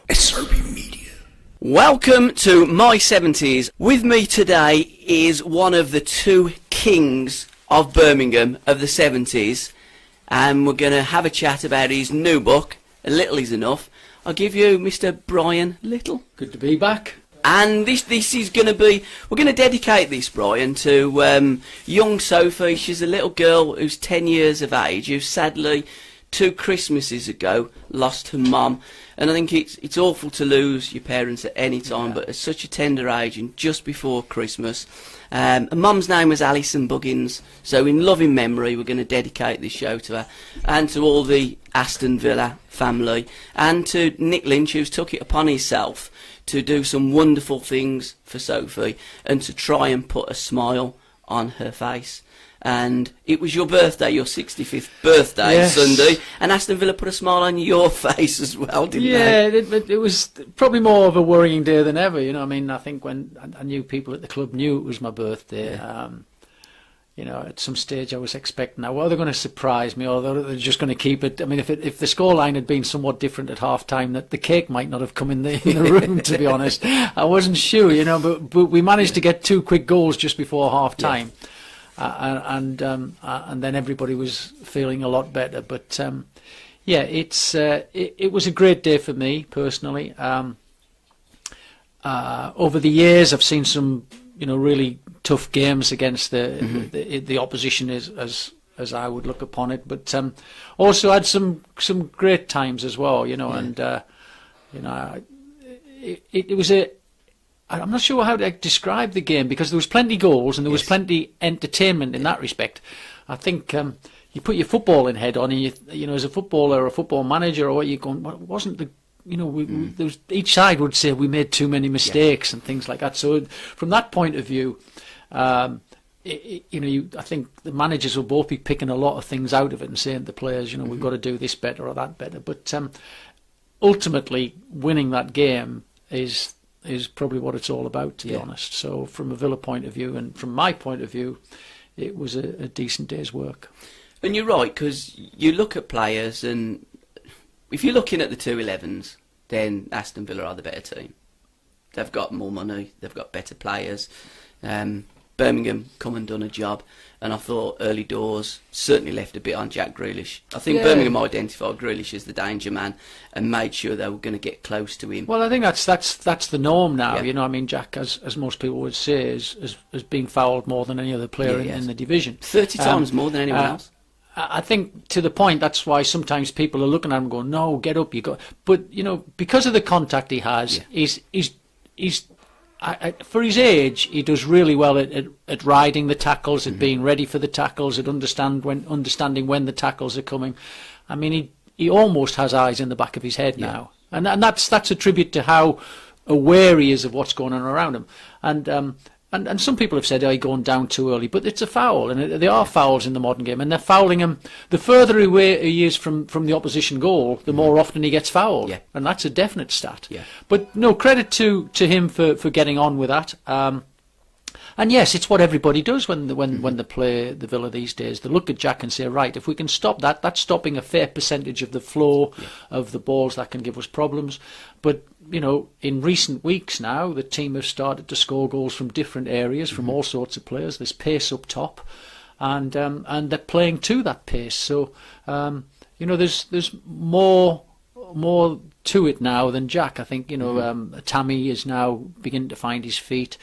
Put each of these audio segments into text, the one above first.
SRBMedia. Welcome to My 70s. With me today is one of the two kings of Birmingham of the 70s, and we're going to have a chat about his new book, A Little Is Enough. I'll give you Mr. Brian Little. Good to be back. And this is going to be, we're going to dedicate this, Brian, to young Sophie. She's a little girl who's 10 years of age, who sadly 2 Christmases ago lost her mum. And I think it's awful to lose your parents at any time, but at such a tender age and just before Christmas. Her mum's name was Alison Buggins, so in loving memory we're going to dedicate this show to her, and to all the Aston Villa family, and to Nick Lynch, who's took it upon himself to do some wonderful things for Sophie and to try and put a smile on her face. And it was your birthday, your 65th birthday, yes. Sunday, and Aston Villa put a smile on your face as well, didn't they? Yeah, it was probably more of a worrying day than ever, you know. I mean, I think when I knew people at the club knew it was my birthday, you know, at some stage I was expecting, now, well, they're going to surprise me, or they're just going to keep it. I mean, if the scoreline had been somewhat different at half-time, that the cake might not have come in the room, to be honest. I wasn't sure, you know, but we managed to get 2 quick goals just before half-time. Yeah. And then everybody was feeling a lot better. But yeah, it was a great day for me personally. Over the years, I've seen some, you know, really tough games against the opposition, as I would look upon it. But also had some great times as well, you know. Yeah. And you know, it was a. I'm not sure how to describe the game, because there was plenty goals and there was plenty entertainment in that respect. I think you put your footballing head on, and you know, as a footballer or a football manager, or what you're going, well, wasn't the, you know, there was, each side would say we made too many mistakes and things like that. So from that point of view, you know, I think the managers will both be picking a lot of things out of it and saying to the players, you know, we've got to do this better or that better. But ultimately, winning that game is probably what it's all about, to be honest. So from a Villa point of view, and from my point of view, it was a decent day's work. And you're right, because you look at players, and if you're looking at the 2-11s, then Aston Villa are the better team. They've got more money, they've got better players. Birmingham come and done a job, and I thought early doors certainly left a bit on Jack Grealish. I think Birmingham identified Grealish as the danger man and made sure they were going to get close to him. Well, I think that's the norm now. You know, I mean, Jack, as most people would say, is being fouled more than any other player in the division. 30 times more than anyone else. I think to the point, that's why sometimes people are looking at him going, no, get up, you go. But, you know, because of the contact he has, he's for his age, he does really well at riding the tackles, at being ready for the tackles, at understanding when the tackles are coming. I mean, he almost has eyes in the back of his head now, and that's a tribute to how aware he is of what's going on around him. And some people have said, oh, he's going down too early, but it's a foul, and there are fouls in the modern game, and they're fouling him. The further away he is from the opposition goal, the more often he gets fouled, and that's a definite stat. But no, credit to him for getting on with that. And yes, it's what everybody does when they play the Villa these days. They look at Jack and say, right, if we can stop that, that's stopping a fair percentage of the flow of the balls that can give us problems. But, you know, in recent weeks now, the team have started to score goals from different areas, from all sorts of players. There's pace up top, and they're playing to that pace. So, you know, there's more to it now than Jack. I think, you know, Tammy is now beginning to find his feet.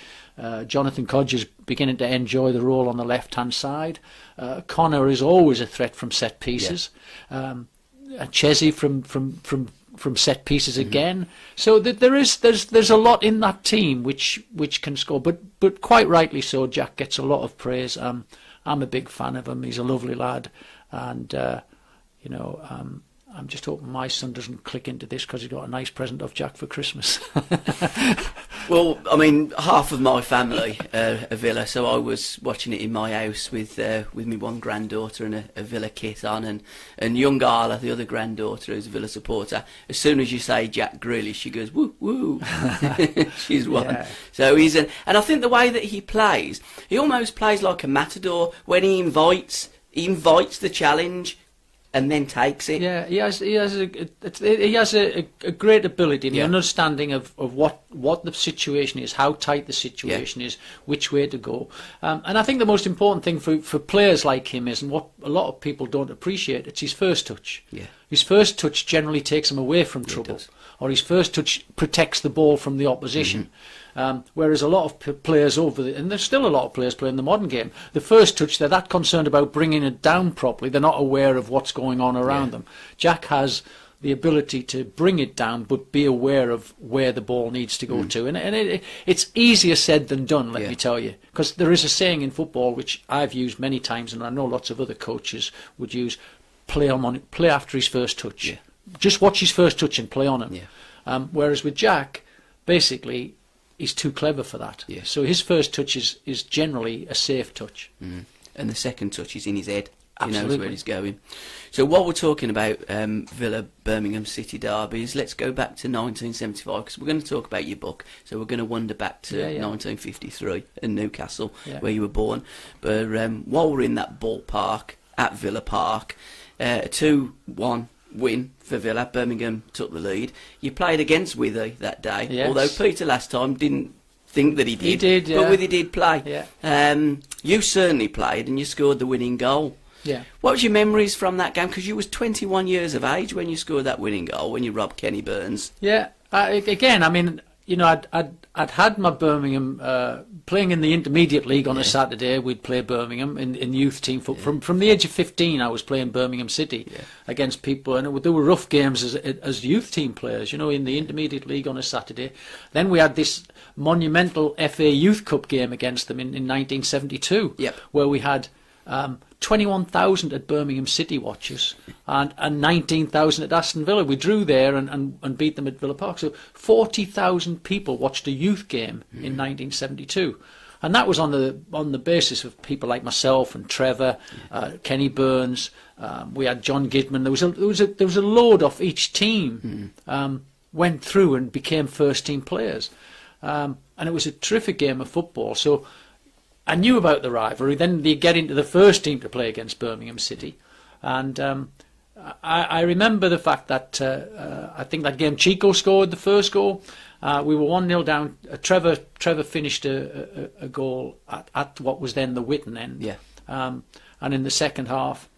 Jonathan Codge is beginning to enjoy the role on the left-hand side. Connor is always a threat from set pieces. Chesney from set pieces again. So there's a lot in that team which can score. But quite rightly so, Jack gets a lot of praise. I'm a big fan of him. He's a lovely lad, and you know. I'm just hoping my son doesn't click into this because he got a nice present off Jack for Christmas. Well, I mean, half of my family are Villa, so I was watching it in my house with my one granddaughter and a Villa kit on, and young Arla, the other granddaughter, who's a Villa supporter. As soon as you say Jack Grealish, she goes, woo, woo. She's one. Yeah. So and I think the way that he plays, he almost plays like a matador when he invites the challenge. and then takes it. Yeah, he has a great ability in the understanding of what the situation is, how tight the situation is, which way to go. And I think the most important thing for players like him is, and what a lot of people don't appreciate, it's his first touch. Yeah. His first touch generally takes him away from trouble, or his first touch protects the ball from the opposition. Whereas a lot of players and there's still a lot of players playing the modern game, the first touch, they're that concerned about bringing it down properly, they're not aware of what's going on around them. Jack has the ability to bring it down, but be aware of where the ball needs to go to. And it's easier said than done, let me tell you. Because there is a saying in football, which I've used many times, and I know lots of other coaches would use, play after his first touch. Yeah. Just watch his first touch and play on him. Yeah. Whereas with Jack, basically, he's too clever for that. Yeah. So his first touch is generally a safe touch. And the second touch is in his head. Absolutely. He knows where he's going. So while we're talking about Villa Birmingham City derbies, let's go back to 1975, because we're going to talk about your book. So we're going to wander back to 1953 in Newcastle, where you were born. But while we're in that ballpark at Villa Park, a 2-1 win for Villa. Birmingham took the lead. You played against Withy that day, although Peter last time didn't think that he did. He did, but Withy did play. Yeah. You certainly played, and you scored the winning goal. Yeah. What was your memories from that game? Because you was 21 years of age when you scored that winning goal, when you robbed Kenny Burns. Yeah. Again, I mean, you know, I'd had my Birmingham playing in the intermediate league on a Saturday. We'd play Birmingham in youth team. From the age of 15, I was playing Birmingham City against people, and there were rough games as youth team players, you know, in the intermediate league on a Saturday. Then we had this monumental FA Youth Cup game against them in 1972, where we had 21,000 at Birmingham City watchers and 19,000 at Aston Villa. We drew there and beat them at Villa Park. So 40,000 people watched a youth game in 1972. And that was on the basis of people like myself and Trevor, Kenny Burns. We had John Gidman. There was a load off each team went through and became first team players. And it was a terrific game of football. So I knew about the rivalry. Then they get into the first team to play against Birmingham City, and I remember the fact that I think that game Chico scored the first goal. We were 1-0 down. Trevor finished a goal at what was then the Whitton end. Yeah. And in the second half,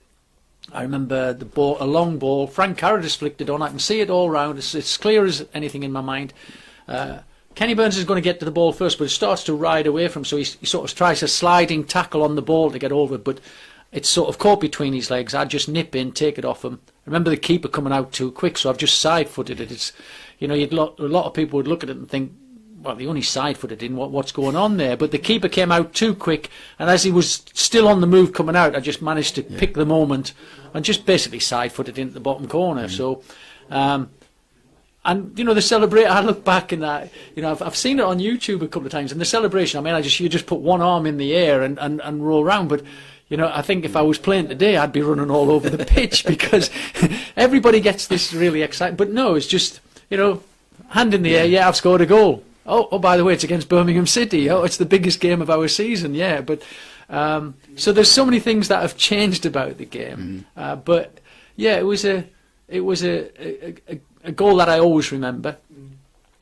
I remember a long ball. Frank Carradis flicked it on. I can see it all round. It's clear as anything in my mind. Kenny Burns is going to get to the ball first, but it starts to ride away from him, so he sort of tries a sliding tackle on the ball to get over it, but it's sort of caught between his legs. I just nip in, take it off him. I remember the keeper coming out too quick, so I've just side-footed it. It's, you know, a lot of people would look at it and think, well, they only side-footed in, what's going on there? But the keeper came out too quick, and as he was still on the move coming out, I just managed to pick the moment and just basically side-footed into the bottom corner. So... and you know, the celebration, I look back and you know, I've seen it on YouTube a couple of times, and the celebration, I mean, you just put one arm in the air and roll around, but you know, I think if I was playing today, I'd be running all over the pitch because everybody gets this really excited. But no, it's just, you know, hand in the air, I've scored a goal. Oh, by the way, it's against Birmingham City. Oh, it's the biggest game of our season, but so there's so many things that have changed about the game. But yeah, it was a goal that I always remember.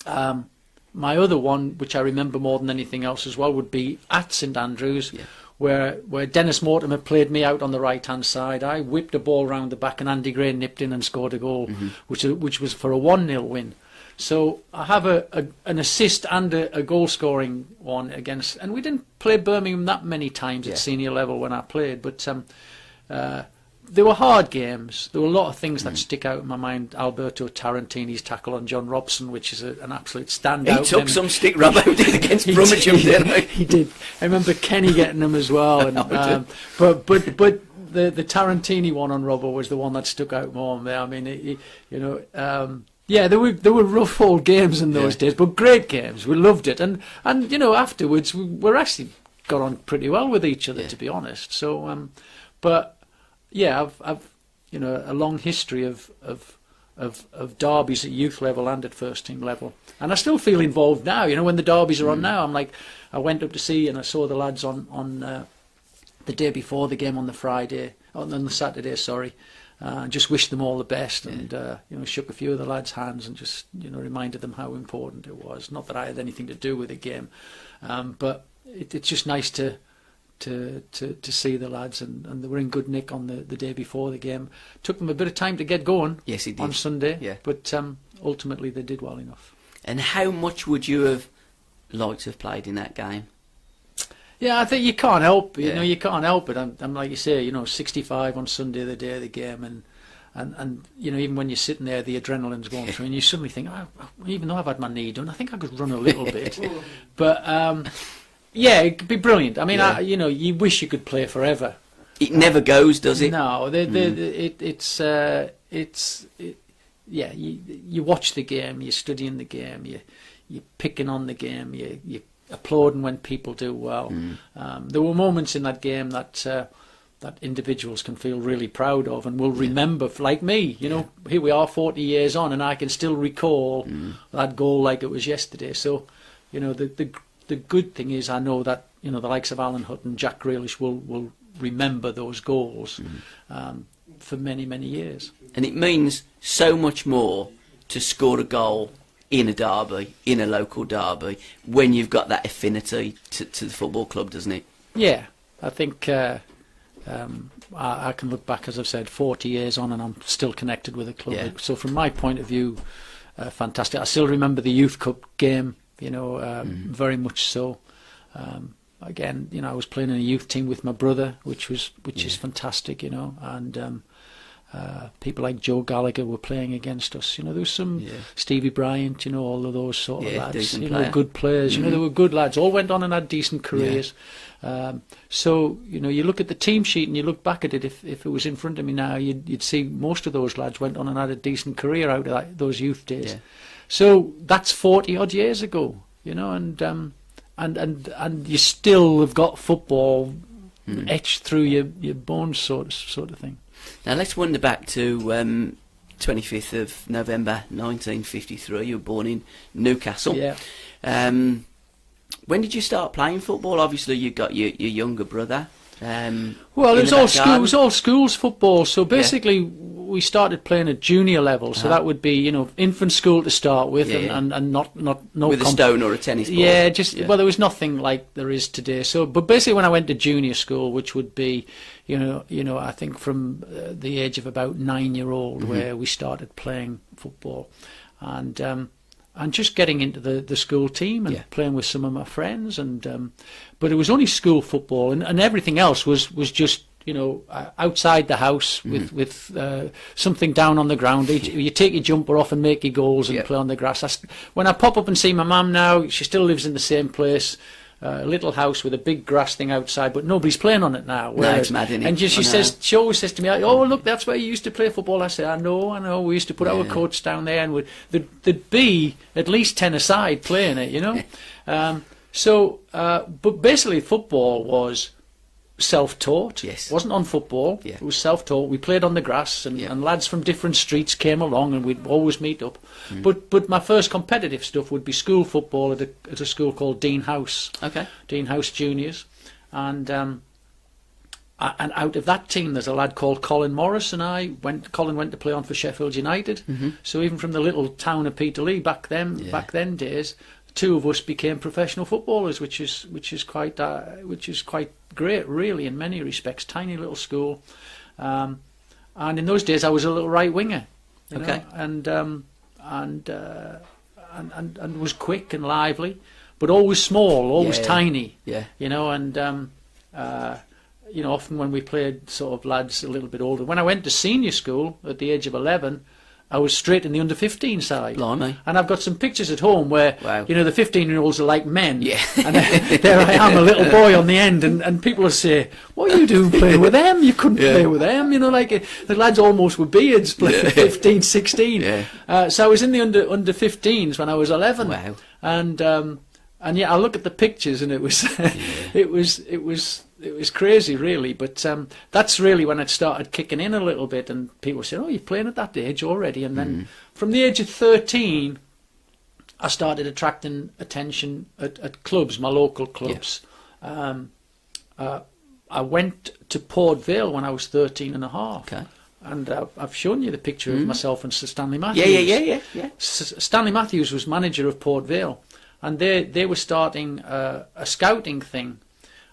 My other one, which I remember more than anything else as well, would be at St Andrews, where Dennis Mortimer played me out on the right-hand side. I whipped a ball round the back, and Andy Gray nipped in and scored a goal, which was for a 1-0 win. So I have an assist and a goal-scoring one against... And we didn't play Birmingham that many times at senior level when I played, but... They were hard games. There were a lot of things that stick out in my mind. Alberto Tarantini's tackle on John Robson, which is an absolute standout. He took some stick rub out against Brummagem, didn't he? He did. I remember Kenny getting them as well. And, but the Tarantini one on Robbo was the one that stuck out more. I mean, there were rough old games in those days, but great games. We loved it, and you know, afterwards we actually got on pretty well with each other, to be honest. So, but. Yeah, I've you know, a long history of derbies at youth level and at first team level, and I still feel involved now. You know, when the derbies are on now, I'm like, I went up to see and I saw the lads on the day before the game on the Saturday, Just wished them all the best, and shook a few of the lads' hands and just reminded them how important it was. Not that I had anything to do with the game, but it's just nice to see the lads, and they were in good nick on the day before the game. Took them a bit of time to get going. Yes, it did. On Sunday. Yeah. But ultimately they did well enough. And how much would you have liked to have played in that game? Yeah, I think you can't help. You can't help it. I'm like you say, 65 on Sunday, the day of the game, and even when you're sitting there, the adrenaline's going through, and you suddenly think, even though I've had my knee done, I think I could run a little bit. But yeah, it could be brilliant. I mean, you wish you could play forever. It never goes, does it? No, you watch the game, you're studying the game, you're picking on the game, you're applauding when people do well. There were moments in that game that individuals can feel really proud of and will remember, like me. Here we are 40 years on, and I can still recall that goal like it was yesterday. So, the good thing is I know that the likes of Alan Hutton, Jack Grealish will remember those goals for many, many years. And it means so much more to score a goal in a derby, in a local derby, when you've got that affinity to the football club, doesn't it? Yeah, I think I can look back, as I've said, 40 years on, and I'm still connected with the club. Yeah. So from my point of view, fantastic. I still remember the Youth Cup game, very much so. Again, I was playing in a youth team with my brother, which is fantastic, and people like Joe Gallagher were playing against us. There was some Stevie Bryant, all of those sort of lads, good players. They were good lads. All went on and had decent careers. So you look at the team sheet and you look back at it. If it was in front of me now, you'd see most of those lads went on and had a decent career out of those youth days. Yeah. So that's 40 odd years ago, and you still have got football etched through your bones, sort of thing. Now let's wander back to 25th of November 1953. You were born in Newcastle. Yeah. When did you start playing football? Obviously, you got your younger brother. Well, it was all schools football. So basically, we started playing at junior level. So that would be infant school to start with, and not with a stone or a tennis ball. Yeah, well, there was nothing like there is today. So, but basically, when I went to junior school, which would be, I think from the age of about 9-year-old, where we started playing football, and just getting into the school team and playing with some of my friends, but it was only school football, and everything else was just outside the house with something down on the ground. You take your jumper off and make your goals and play on the grass. When I pop up and see my mum now, she still lives in the same place. A little house with a big grass thing outside, but nobody's playing on it now. No, it's mad, isn't it? And she always says to me, "Oh, look, that's where you used to play football." I say, "I know. We used to put our coats down there, and there'd be at least 10 aside playing it, but basically, football was self-taught. Yes. It wasn't on football. Yeah. It was self-taught. We played on the grass, and lads from different streets came along, and we'd always meet up. But my first competitive stuff would be school football at a school called Dean House. Okay. Dean House Juniors, and out of that team, there's a lad called Colin Morris, and Colin went to play on for Sheffield United. So even from the little town of Peterlee back then days, the two of us became professional footballers, which is quite great, really, in many respects. Tiny little school, and in those days I was a little right winger, and was quick and lively, but always small, always tiny, often when we played sort of lads a little bit older. When I went to senior school at the age of 11, I was straight in the under-15 side. Blimey. And I've got some pictures at home where, the 15-year-olds are like men. Yeah. And there I am, a little boy on the end, and people will say, "What are you doing playing with them? You couldn't play with them." The lads almost with beards playing 15, 16. Yeah. So I was in the under-15s when I was 11. Wow. And I look at the pictures, and it was it was crazy, really. But that's really when it started kicking in a little bit, and people said, "Oh, you're playing at that age already." And then from the age of 13, I started attracting attention at clubs, my local clubs. Yeah. I went to Port Vale when I was 13 and a half. Okay. and I've shown you the picture of myself and Sir Stanley Matthews. Yeah. Stanley Matthews was manager of Port Vale, and they were starting a scouting thing,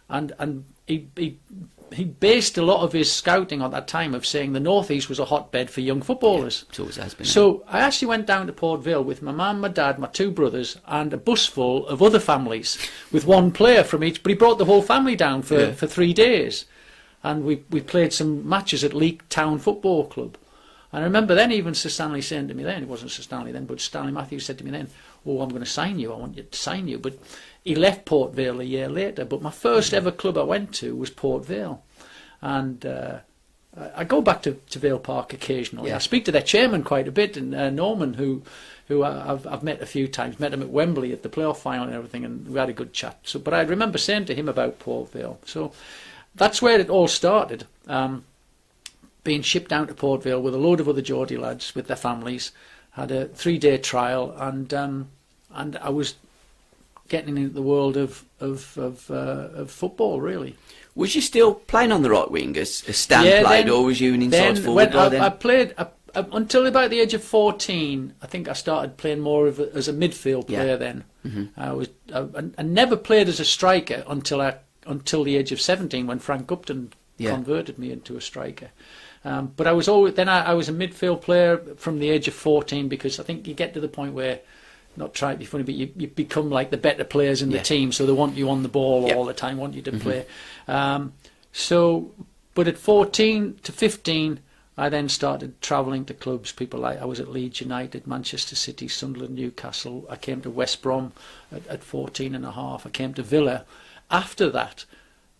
and he based a lot of his scouting at that time of saying the North East was a hotbed for young footballers. Yeah, it always has been. So I actually went down to Port Vale with my mum, my dad, my two brothers, and a bus full of other families with one player from each. But he brought the whole family down for 3 days, and we played some matches at Leek Town Football Club. And I remember then even Sir Stanley saying to me then, it wasn't Sir Stanley then, but Stanley Matthews said to me then, "Oh, I'm going to sign you. I want you to sign you." But he left Port Vale a year later. But my first ever club I went to was Port Vale. And I go back to Vale Park occasionally. Yeah. I speak to their chairman quite a bit, and Norman, who I've met a few times, met him at Wembley at the playoff final and everything, and we had a good chat. So, but I remember saying to him about Port Vale. So that's where it all started. Being shipped down to Port Vale with a load of other Geordie lads with their families, had a 3-day trial, and I was getting into the world of football really. Was you still playing on the right wing as Stan played, or was you an inside forward by then? I played until about the age of 14. I think I started playing more as a midfield player then. Mm-hmm. I never played as a striker until the age of 17 when Frank Upton converted me into a striker. But I was always I was a midfield player from the age of 14, because I think you get to the point where, not trying to be funny, but you become like the better players in the team, so they want you on the ball all the time, want you to play. But at 14 to 15, I then started travelling to clubs. People like, I was at Leeds United, Manchester City, Sunderland, Newcastle. I came to West Brom at 14 and a half. I came to Villa after that,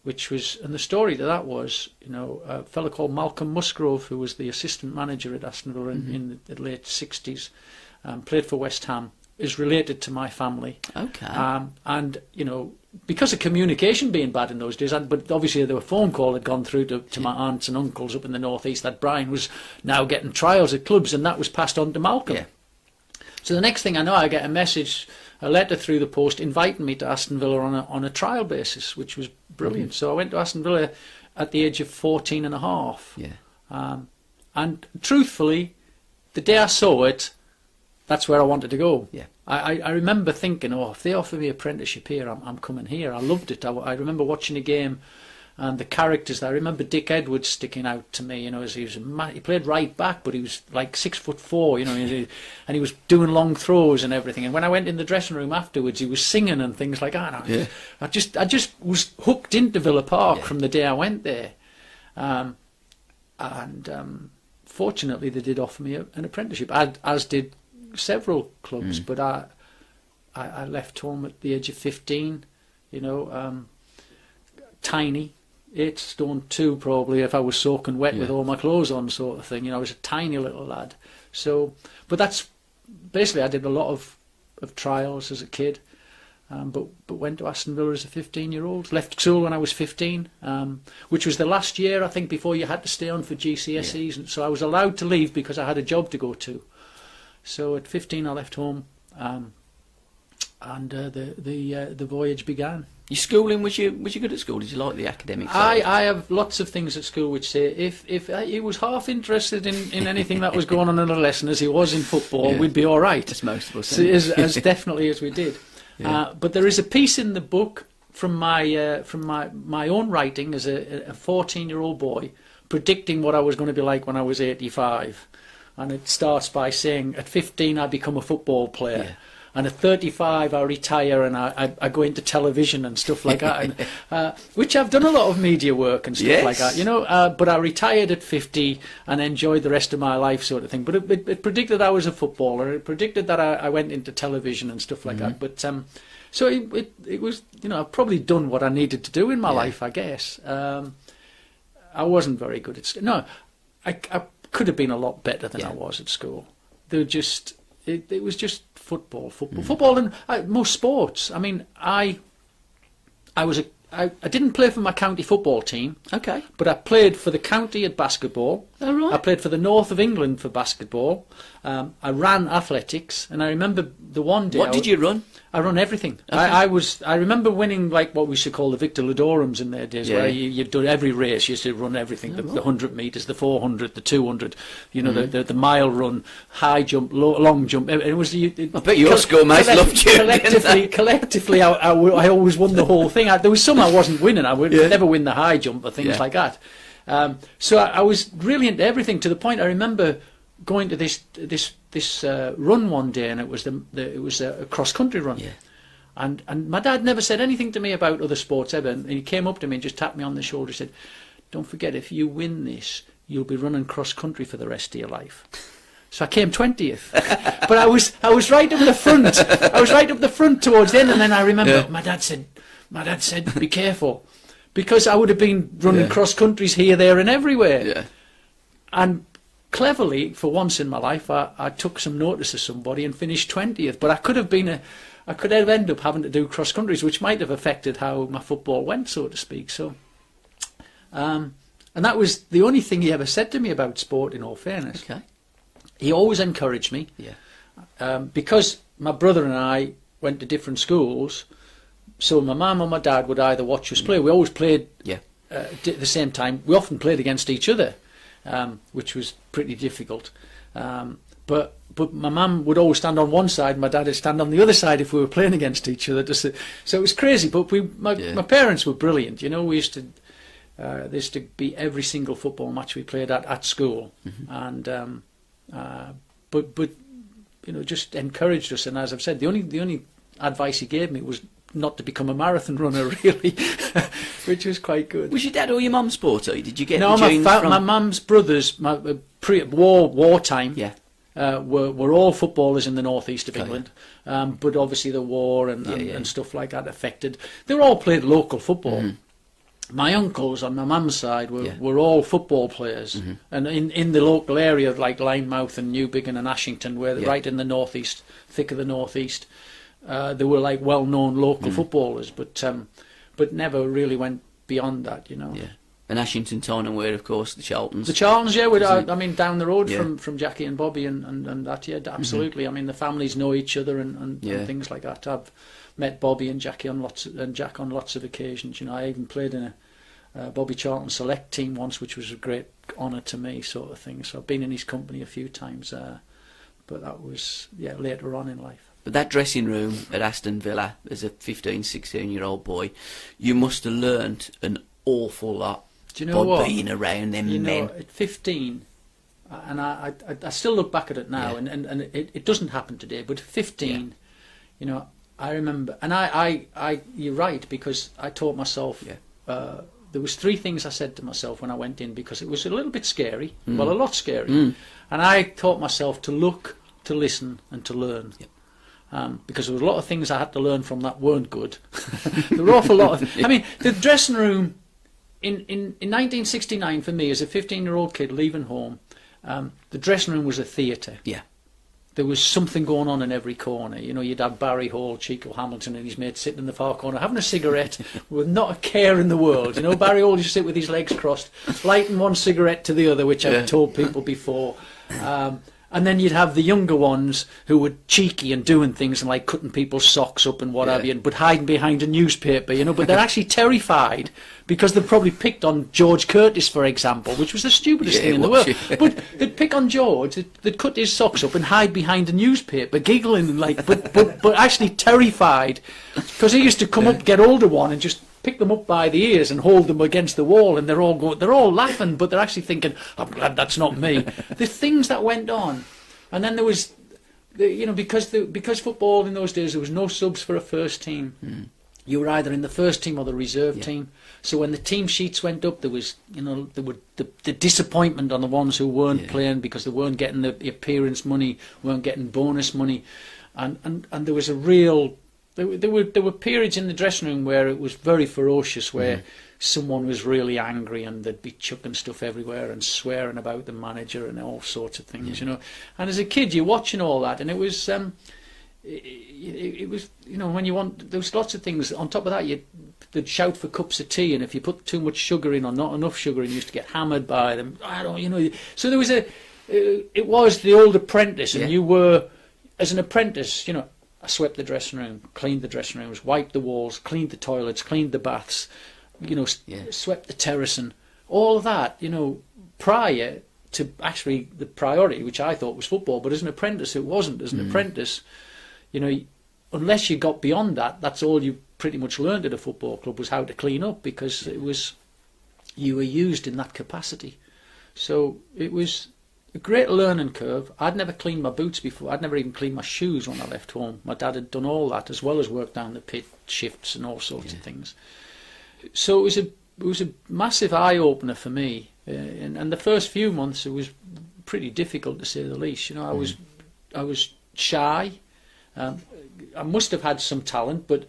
which was, and the story to that was, a fellow called Malcolm Musgrove, who was the assistant manager at Aston Villa in the late 60s, played for West Ham, is related to my family. Okay. And, because of communication being bad in those days, but obviously there were phone call had gone through to my aunts and uncles up in the North East that Browne was now getting trials at clubs, and that was passed on to Malcolm. Yeah. So the next thing I know, I get a letter through the post inviting me to Aston Villa on a trial basis, which was brilliant. So I went to Aston Villa at the age of 14 and a half. Yeah. And truthfully, the day I saw it, that's where I wanted to go. Yeah. I remember thinking, if they offer me apprenticeship here, I'm coming here. I loved it. I remember watching a game, and the characters. I remember Dick Edwards sticking out to me. As he played right back, but he was like 6'4", and he was doing long throws and everything. And when I went in the dressing room afterwards, he was singing and things like that. I just was hooked into Villa Park from the day I went there, and fortunately they did offer me an apprenticeship, as did several clubs. But I left home at the age of 15, tiny, 8 stone 2 probably, if I was soaking wet with all my clothes on, sort of thing. I was a tiny little lad. So, but that's basically, I did a lot of trials as a kid, but went to Aston Villa as a 15-year-old. Left school when I was 15, which was the last year, I think, before you had to stay on for GCSEs. And so I was allowed to leave because I had a job to go to. So at 15 I left home, and the voyage began. Your schooling, was you good at school? Did you like the academic side? side? I have lots of things at school which say if he was half interested in anything that was going on in a lesson as he was in football, we'd be all right. That's most of us. As definitely as we did. But there is a piece in the book from my own writing as a 14-year-old boy, predicting what I was going to be like when I was 85. And it starts by saying, at 15 I become a football player, and at 35 I retire and I go into television and stuff like that, and, which I've done a lot of media work and stuff like that, but I retired at 50 and enjoyed the rest of my life, sort of thing. But it predicted I was a footballer, it predicted that I went into television and stuff like that. But so it was, I've probably done what I needed to do in my life, I guess. I wasn't very good at school. No, I could have been a lot better than I was at school. They were just, it was just football, and most sports. I mean, I didn't play for my county football team. Okay. But I played for the county at basketball. Oh, right. I played for the north of England for basketball. I ran athletics, and I remember the one day. What did you run? I run everything. Okay. I remember winning like what we used to call the Victor Ludorums in their days, Yeah. where you've done every race. You used to run everything: the 100 metres, the 400, the 200. You know, the mile run, high jump, long jump. It was. I bet your schoolmates loved you. Collectively, I always won the whole thing. There was some I wasn't winning. I would never win the high jump or things like that. So I was really into everything, to the point I remember going to this run one day, and it was a cross country run. Yeah. And my dad never said anything to me about other sports ever, and he came up to me and just tapped me on the shoulder and said, "Don't forget, if you win this, you'll be running cross country for the rest of your life." So I came 20th, but I was right up the front. I was right up the front towards the end, and then I remember my dad said, "Be careful," because I would have been running cross countries here, there, and everywhere. Yeah. And cleverly, for once in my life, I took some notice of somebody and finished 20th. But I could have ended up having to do cross countries, which might have affected how my football went, so to speak. So, and that was the only thing he ever said to me about sport, in all fairness. Okay. He always encouraged me. Yeah. Because my brother and I went to different schools, so my mum or my dad would either watch us play. We always played at the same time. We often played against each other, which was pretty difficult. But my mum would always stand on one side, and my dad would stand on the other side if we were playing against each other. So it was crazy. But my parents were brilliant. You know, we used to there used to be every single football match we played at school, and but you know, just encouraged us. And as I've said, the only advice he gave me was not to become a marathon runner, really, which was quite good. Was your dad or your mum sporty? Did you get no? the genes from... My mum's brothers, wartime, were all footballers in the northeast of England, but obviously the war and stuff like that affected. They were all played local football. My uncles on my mum's side were all football players, and in the local area like Linemouth and Newbiggin and Ashington, where they're right in the northeast, thick of the northeast. They were like well-known local footballers, but never really went beyond that, you know. Yeah. And Ashington Town, and where, of course, the Charltons. The Charltons, I mean, down the road from Jackie and Bobby and that, absolutely. I mean, the families know each other and things like that. I've met Bobby and Jack on lots of occasions. You know, I even played in a Bobby Charlton select team once, which was a great honour to me, sort of thing. So I've been in his company a few times, but that was later on in life. But that dressing room at Aston Villa, as a 15, 16-year-old boy, you must have learnt an awful lot. Do you know by what? being around them you men. Know, at 15, and I still look back at it now, and it doesn't happen today, but 15, you know, I remember, and I you're right, because I taught myself, there was 3 things I said to myself when I went in, because it was a little bit scary, well, a lot scary, and I taught myself to look, to listen, and to learn. Because there was a lot of things I had to learn from that weren't good. There were an awful lot of... I mean, the dressing room in 1969 for me, as a 15-year-old kid leaving home, the dressing room was a theatre. Yeah. There was something going on in every corner. You know, you'd have Barry Hall, Chico Hamilton and his mate sitting in the far corner having a cigarette with not a care in the world. You know, Barry Hall used to sit with his legs crossed, lighting one cigarette to the other, which I've told people before. And then you'd have the younger ones who were cheeky and doing things and like cutting people's socks up and what have you, but hiding behind a newspaper, you know. But they're actually terrified because they've probably picked on George Curtis, for example, which was the stupidest thing in the world. But they'd pick on George, they'd cut his socks up and hide behind a newspaper, giggling and like, but actually terrified, because he used to come up, get older one, and just pick them up by the ears and hold them against the wall, and they're all laughing, but they're actually thinking, "I'm glad that's not me." The things that went on, and then there was, you know, because football in those days there was no subs for a first team. You were either in the first team or the reserve team. So when the team sheets went up, there was, you know, there were the disappointment on the ones who weren't playing because they weren't getting the appearance money, weren't getting bonus money, and there was a real. There were periods in the dressing room where it was very ferocious, where someone was really angry and they'd be chucking stuff everywhere and swearing about the manager and all sorts of things, you know. And as a kid, you're watching all that, and it was, it was, you know, when you want, there was lots of things. On top of that, they'd shout for cups of tea, and if you put too much sugar in or not enough sugar in, you used to get hammered by them. I don't, you know. So there was it was the old apprentice, and you were, as an apprentice, you know. I swept the dressing room, cleaned the dressing rooms, wiped the walls, cleaned the toilets, cleaned the baths, swept the terrace, and all of that, prior to actually the priority, which I thought was football. But as an apprentice, it wasn't. As an apprentice, unless you got beyond that, that's all you pretty much learned at a football club, was how to clean up, because you were used in that capacity. So it was a great learning curve. I'd never cleaned my boots before. I'd never even cleaned my shoes when I left home. My dad had done all that, as well as work down the pit, shifts and all sorts of things. So it was a massive eye opener for me. And the first few months, it was pretty difficult, to say the least. I was shy. I must have had some talent, but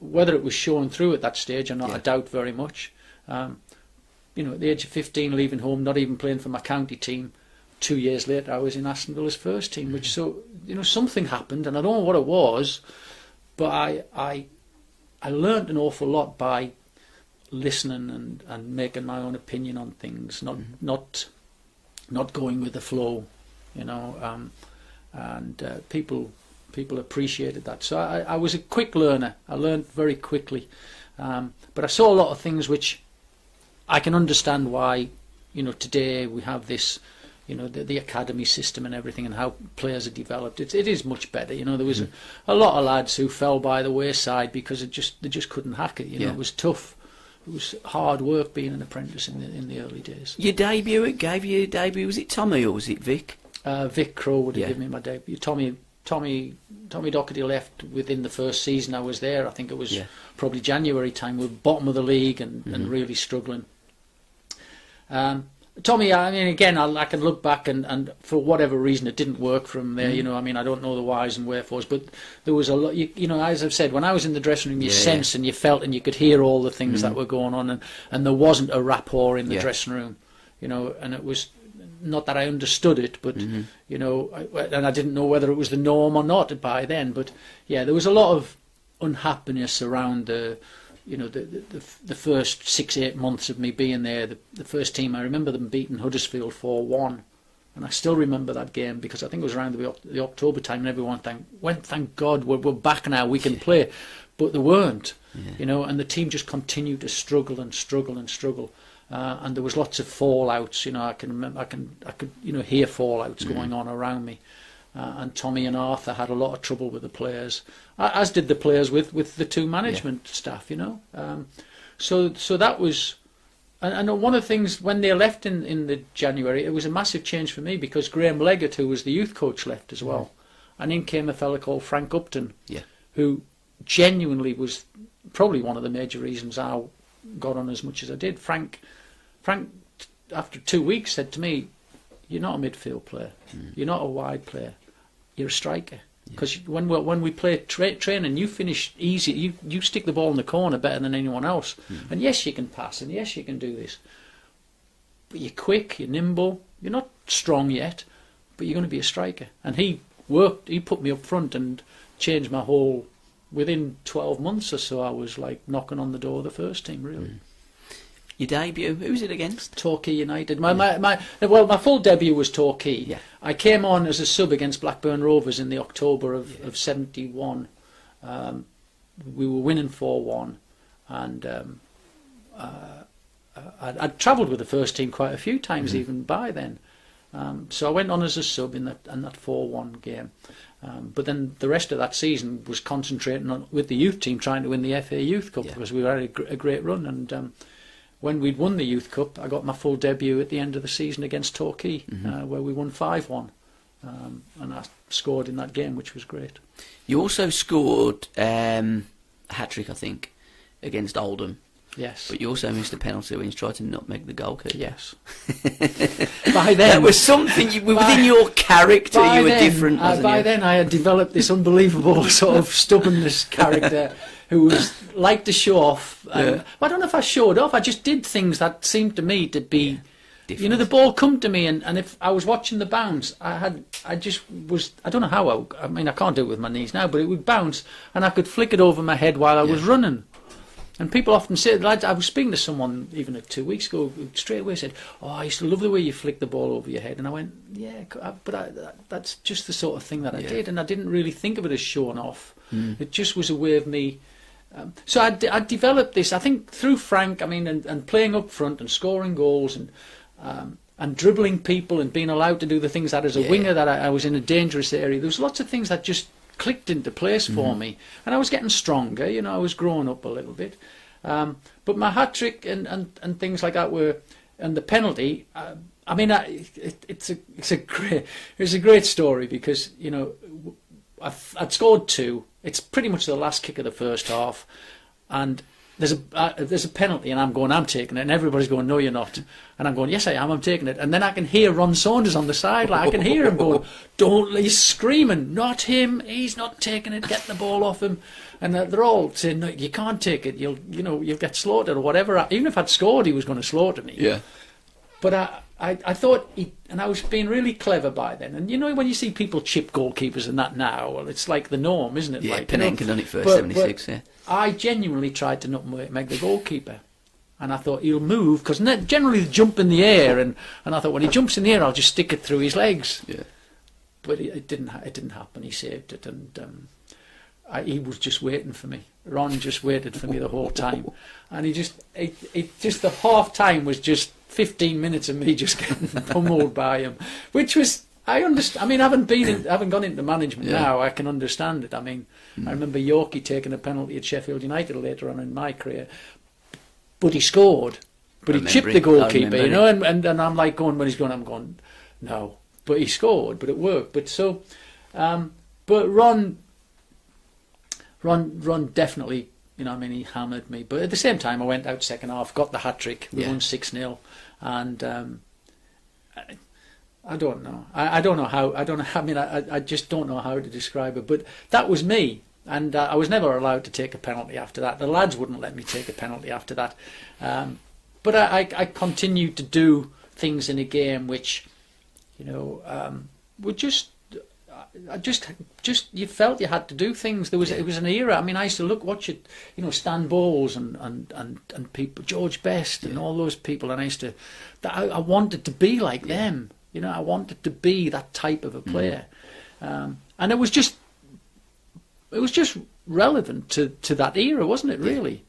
whether it was showing through at that stage or not, I doubt very much. At the age of 15, leaving home, not even playing for my county team, 2 years later I was in Aston Villa's first team. Which something happened, and I don't know what it was, but I learnt an awful lot by listening and making my own opinion on things, not going with the flow, and people appreciated that. So I was a quick learner. I learned very quickly, but I saw a lot of things which I can understand why, today we have this, the academy system and everything, and how players are developed. It is much better. There was a lot of lads who fell by the wayside because they just couldn't hack it. It was tough. It was hard work being an apprentice in the early days. Your debut, it gave you a debut. Was it Tommy or was it Vic? Vic Crow would have given me my debut. Tommy Doherty left within the first season I was there. I think it was probably January time. We were bottom of the league and really struggling. Tommy, I mean, again, I can look back and for whatever reason it didn't work from there. I don't know the whys and wherefores, but there was a lot. As I've said, when I was in the dressing room, you sensed and you felt and you could hear all the things that were going on, and there wasn't a rapport in the dressing room, and it was. Not that I understood it, but and I didn't know whether it was the norm or not by then. But there was a lot of unhappiness around the first 6-8 months of me being there. The first team, I remember them beating Huddersfield 4-1, and I still remember that game because I think it was around the October time, and everyone thank God we're back now, we can play, but they weren't, and the team just continued to struggle and struggle and struggle. And there was lots of fallouts. I can remember. I could hear fallouts going on around me. And Tommy and Arthur had a lot of trouble with the players, as did the players with the two management staff. So that was. And one of the things when they left in the January, it was a massive change for me because Graham Leggett, who was the youth coach, left as well, and in came a fella called Frank Upton, who genuinely was probably one of the major reasons I got on as much as I did. Frank, after 2 weeks, said to me, "You're not a midfield player. You're not a wide player. You're a striker. Because when we play training, you finish easy. You stick the ball in the corner better than anyone else. And yes, you can pass, and yes, you can do this. But you're quick, you're nimble. You're not strong yet, but you're going to be a striker." And he put me up front and changed my whole. Within 12 months or so, I was like knocking on the door of the first team, really. Your debut, who was it against? Torquay United. My full debut was Torquay. Yeah. I came on as a sub against Blackburn Rovers in the October of 71. We were winning 4-1, and I'd travelled with the first team quite a few times even by then. So I went on as a sub in that 4-1 game. But then the rest of that season was concentrating on with the youth team trying to win the FA Youth Cup because we had a great run. And when we'd won the Youth Cup, I got my full debut at the end of the season against Torquay, where we won 5-1. And I scored in that game, which was great. You also scored a hat-trick, I think, against Oldham. Yes. But you also missed a penalty when you tried to nutmeg the goalkeeper. Yes. By then, that was something within your character. You were different. By then, I had developed this unbelievable sort of stubbornness character who liked to show off. I don't know if I showed off. I just did things that seemed to me to be. Different. The ball come to me, and if I was watching the bounce, I don't know how. I mean, I can't do it with my knees now, but it would bounce, and I could flick it over my head while I was running. And people often say, lads, I was speaking to someone even 2 weeks ago, who straight away said, "Oh, I used to love the way you flicked the ball over your head." And I went, "Yeah, that's just the sort of thing that I did." And I didn't really think of it as showing off. It just was a way of me. So I developed this, I think, through Frank. I mean, and playing up front and scoring goals and dribbling people and being allowed to do the things that as a winger that I was in a dangerous area. There was lots of things that just clicked into place for me, and I was getting stronger. You know, I was growing up a little bit. But my hat trick and things like that were, and the penalty. I mean, it's a great story because, you know, I'd scored 2. It's pretty much the last kick of the first half, and there's a penalty, and I'm taking it, and everybody's going, "No, you're not," and I'm going, "Yes, I am, I'm taking it." And then I can hear Ron Saunders on the sideline. I can hear him going, "Don't!" He's screaming, "Not him! He's not taking it! Get the ball off him!" And they're all saying, "No, you can't take it. You'll get slaughtered or whatever." Even if I'd scored, he was going to slaughter me. Yeah. But I thought, and I was being really clever by then. And you know, when you see people chip goalkeepers and that now, well, it's like the norm, isn't it? Yeah, like, Panenka done it first, 76, yeah. I genuinely tried to nutmeg the goalkeeper. And I thought, he'll move, because generally they jump in the air, and I thought, when he jumps in the air, I'll just stick it through his legs. Yeah. But it didn't happen. He saved it, and he was just waiting for me. Ron just waited for me the whole time. And he just the half time was just 15 minutes of me just getting pummeled by him, which was, I understand. I mean, having gone into management now, I can understand it. I mean, I remember Yorkie taking a penalty at Sheffield United later on in my career, but he scored, but he chipped the goalkeeper, you know, and I'm like going, when he's going, I'm going, no, but he scored, but it worked. But so, but Ron definitely, you know, I mean, he hammered me. But at the same time, I went out second half, got the hat trick, we won 6-0, and I don't know. I don't know how. I mean, I just don't know how to describe it. But that was me, and I was never allowed to take a penalty after that. The lads wouldn't let me take a penalty after that. But I continued to do things in a game which, you know, were just. You felt you had to do things. It was an era. I mean, I used to watch it, you know, Stan Bowles and people, George Best and all those people, and I wanted to be like them. You know, I wanted to be that type of a player, and it was just relevant to that era, wasn't it? Really,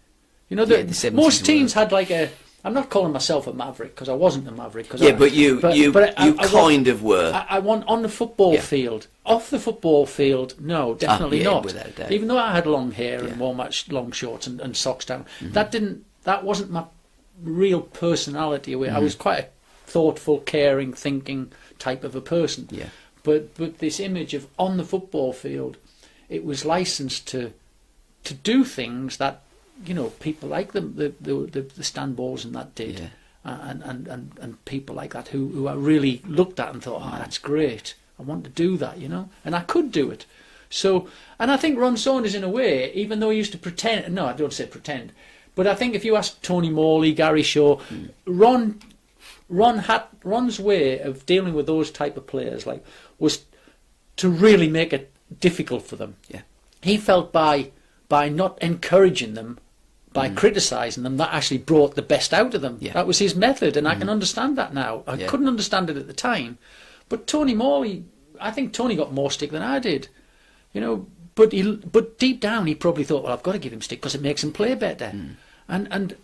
you know, the most teams had like a. I'm not calling myself a maverick because I wasn't a maverick. But you kind of were. I want on the football field. Off the football field, no, definitely not. Without a doubt. Even though I had long hair and wore long shorts and socks down, that wasn't my real personality. I was quite a thoughtful, caring, thinking type of a person. Yeah. But this image of on the football field, it was licensed to do things that, you know, people like the Stan Bowles and that did, and people like that who I really looked at and thought, oh, that's great. I want to do that, you know, and I could do it. So, and I think Ron Saunders, in a way, even though he used to pretend, no, I don't say pretend, but I think if you ask Tony Morley, Gary Shaw, Ron's way of dealing with those type of players was to really make it difficult for them. Yeah. He felt by not encouraging them, by criticising them, that actually brought the best out of them. Yeah. That was his method, and I can understand that now. I couldn't understand it at the time. But Tony Morley, I think Tony got more stick than I did. You know, but deep down he probably thought, well, I've got to give him stick because it makes him play better. And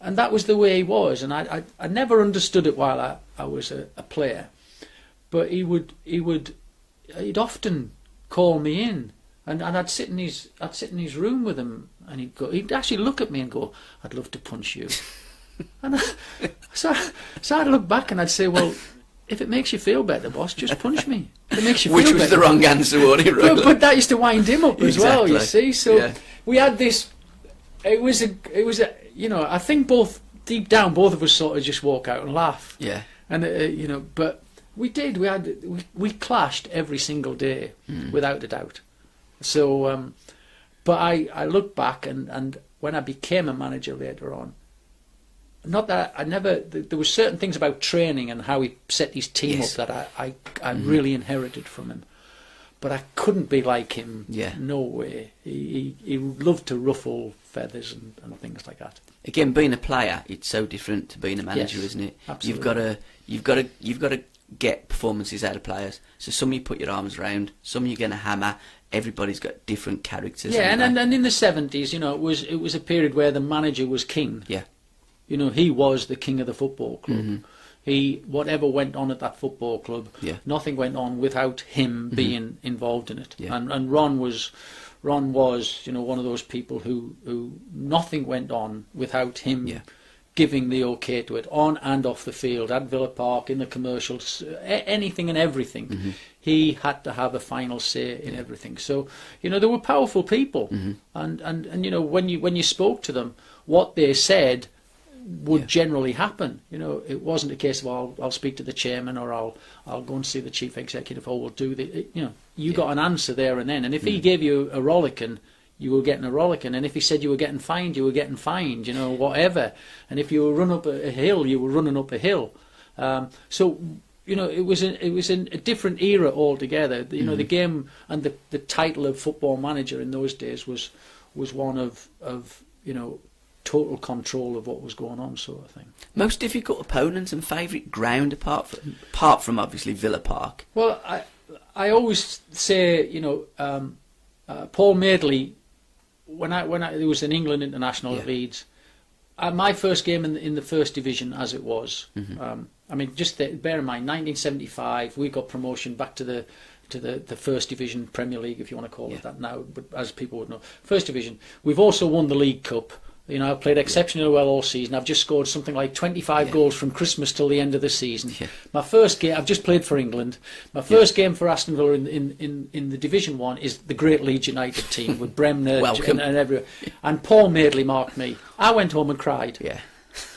that was the way he was, and I never understood it while I was a player. But he'd often call me in, and I'd sit in his room with him, and he'd actually look at me and go, I'd love to punch you. And so I'd look back and I'd say, well, if it makes you feel better, boss, just punch me. If it makes you Which feel was better. The wrong answer, wasn't it, really? But that used to wind him up as well, you see. So we had this. It was a. You know, I think deep down, both of us sort of just walk out and laugh. Yeah. And you know, but we did. We clashed every single day, without a doubt. So, but I look back and when I became a manager later on. Not that there were certain things about training and how he set his team up that I really inherited from him. but I couldn't be like him. Yeah. No way. He loved to ruffle feathers and things like that. Again, being a player, it's so different to being a manager, Yes, isn't it? absolutely. You've got to get performances out of players. So some you put your arms around, some you're going to hammer. Everybody's got different characters. Yeah, haven't and in the 70s, it was a period where the manager was king. they? Yeah. He was the king of the football club. Mm-hmm. Whatever went on at that football club, Yeah. nothing went on without him being involved in it. Yeah. And Ron was one of those people who nothing went on without him Yeah. giving the okay to it, on and off the field, at Villa Park, in the commercials, anything and everything. He had to have a final say in everything. So, they were powerful people. And when you spoke to them, what they said would generally happen. It wasn't a case of I'll speak to the chairman, or I'll go and see the chief executive, or we'll do the. You got an answer there and then. And if he gave you a rollicking, you were getting a rollicking. And if he said you were getting fined, you were getting fined. Whatever. And if you were run up a hill, you were running up a hill. So it was a different era altogether. The game and the title of football manager in those days was one of total control of what was going on, sort of thing. Most difficult opponents and favourite ground apart from obviously Villa Park. Well, I always say, Paul Madeley, when I was in England international at Leeds, my first game in the first division, as it was. Just bear in mind, 1975, we got promotion back to the first division Premier League, if you want to call it that now, but as people would know, first division. We've also won the League Cup. I've played exceptionally well all season. I've just scored something like 25 goals from Christmas till the end of the season. Yeah. My first game, I've just played for England. My first game for Aston Villa in the Division 1 is the great Leeds United team with Browne and everyone. And Paul Madeley marked me. I went home and cried. Yeah.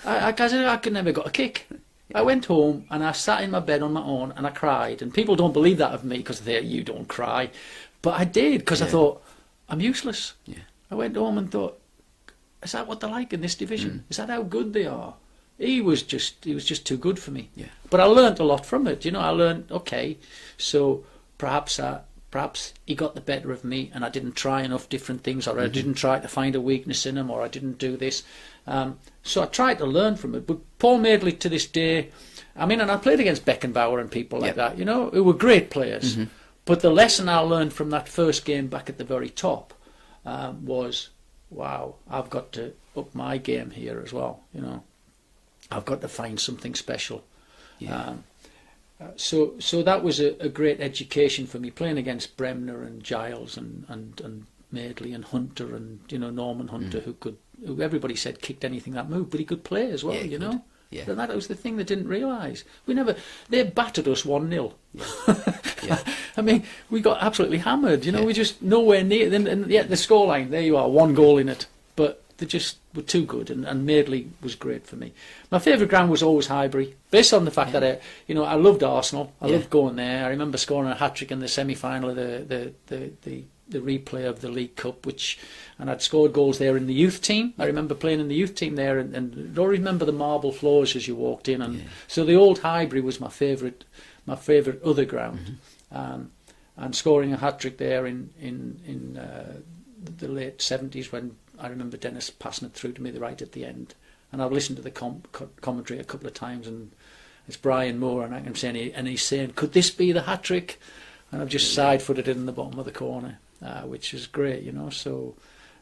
I could never got a kick. I went home and I sat in my bed on my own and I cried. And people don't believe that of me because they you don't cry. But I did, because I thought, I'm useless. Yeah. I went home and thought, is that what they're like in this division? Is that how good they are? He was just too good for me. Yeah. But I learnt a lot from it. I learnt, okay, so perhaps he got the better of me and I didn't try enough different things, or I didn't try to find a weakness in him, or I didn't do this. So I tried to learn from it. But Paul Madeley, to this day, and I played against Beckenbauer and people like that, who were great players. But the lesson I learned from that first game back at the very top was, wow, I've got to up my game here as well. I've got to find something special. Yeah. So that was a great education for me, playing against Bremner and Giles and Madeley and Hunter and Norman Hunter, who everybody said kicked anything that moved, but he could play as well. Yeah. And that was the thing they didn't realise. They battered us 1-0. Yeah. We got absolutely hammered. We just nowhere near. And yet the scoreline, there you are, 1 goal in it. But they just were too good, and Madeley was great for me. My favourite ground was always Highbury, based on the fact that I loved Arsenal. I loved going there. I remember scoring a hat-trick in the semi-final of the replay of the League Cup, and I'd scored goals there in the youth team. I remember playing in the youth team there, and I remember the marble floors as you walked in, and so the old Highbury was my favourite other ground, and scoring a hat-trick there in the late 70s, when I remember Dennis passing it through to me right at the end, and I've listened to the commentary a couple of times, and it's Brian Moore, and I'm saying, and he's saying, could this be the hat-trick? And I've just side-footed it in the bottom of the corner, which is great, So,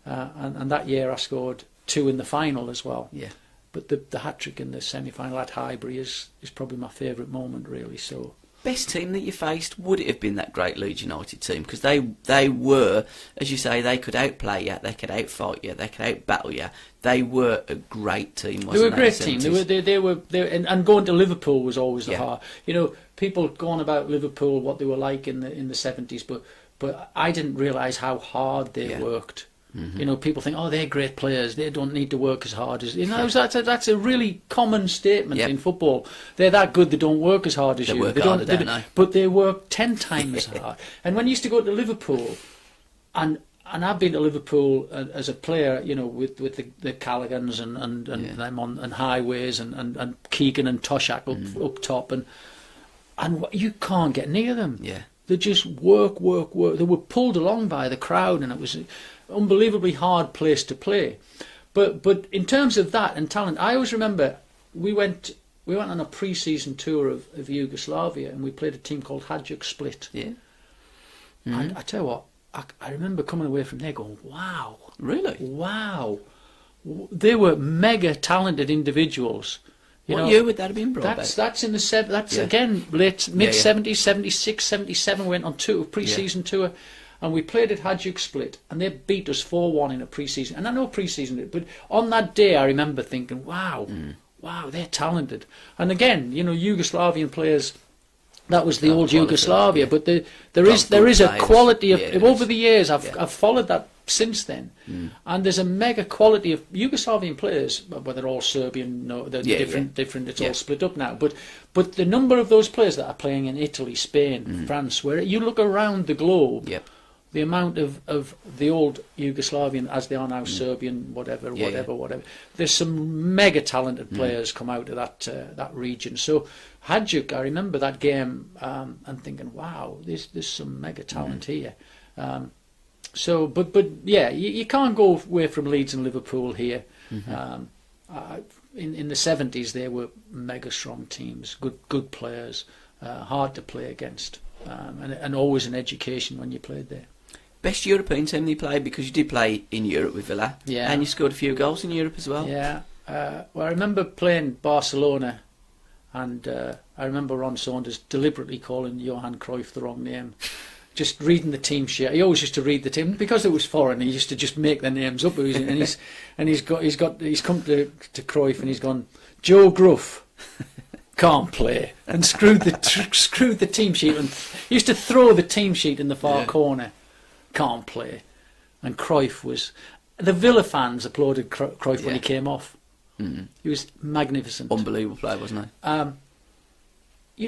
and that year I scored 2 in the final as well. Yeah. But the hat-trick in the semi-final at Highbury is probably my favourite moment, really. So. Best team that you faced, would it have been that great Leeds United team? Because they were, as you say, they could outplay you, they could outfight you, they could outbattle you. They were a great team, wasn't they? They were a great team. They were, and going to Liverpool was always the heart. People going about Liverpool, what they were like in the 70s, but I didn't realise how hard they worked. People think, oh, they're great players, they don't need to work as hard as... That's a really common statement in football. They're that good, they don't work as hard as you. Work harder, don't they? But they work 10 times as hard. And when you used to go to Liverpool, and I've been to Liverpool as a player, with the Callagans and them on highways and Keegan and Toshak up top, and you can't get near them. Yeah. They just work. They were pulled along by the crowd, and it was an unbelievably hard place to play. But in terms of that and talent, I always remember we went on a pre-season tour of Yugoslavia, and we played a team called Hajduk Split. Yeah. And I tell you what, I remember coming away from there going, wow. Really? Wow. They were mega talented individuals. What year would that have been brought back? That's in the again mid-70s, 76, 77. We went on a pre-season tour, and we played at Hajduk Split, and they beat us 4-1 in a pre-season. And I know pre-season, but on that day I remember thinking, wow, they're talented. And again, Yugoslavian players. That was the old Yugoslavia, but there is a quality of over the years. I've followed that since then, and there's a mega quality of Yugoslavian players. Well, they're all Serbian, they're different. It's all split up now. But the number of those players that are playing in Italy, Spain, France, where you look around the globe, the amount of the old Yugoslavian, as they are now, Serbian, whatever. There's some mega talented players come out of that region. So Hajduk, I remember that game and thinking, wow, there's some mega talent here. So, but yeah, you can't go away from Leeds and Liverpool here. In the 70s, they were mega strong teams, good players, hard to play against, and always an education when you played there. Best European team you played, because you did play in Europe with Villa, and you scored a few goals in Europe as well. Yeah, well, I remember playing Barcelona, and I remember Ron Saunders deliberately calling Johan Cruyff the wrong name. Just reading the team sheet, he always used to read the team because it was foreign. He used to just make their names up, and he's come to Cruyff and he's gone, Joe Gruff can't play, and screwed the team sheet, and he used to throw the team sheet in the far corner. Can't play, and Cruyff was. The Villa fans applauded Cruyff when he came off. He was magnificent, unbelievable player, wasn't he?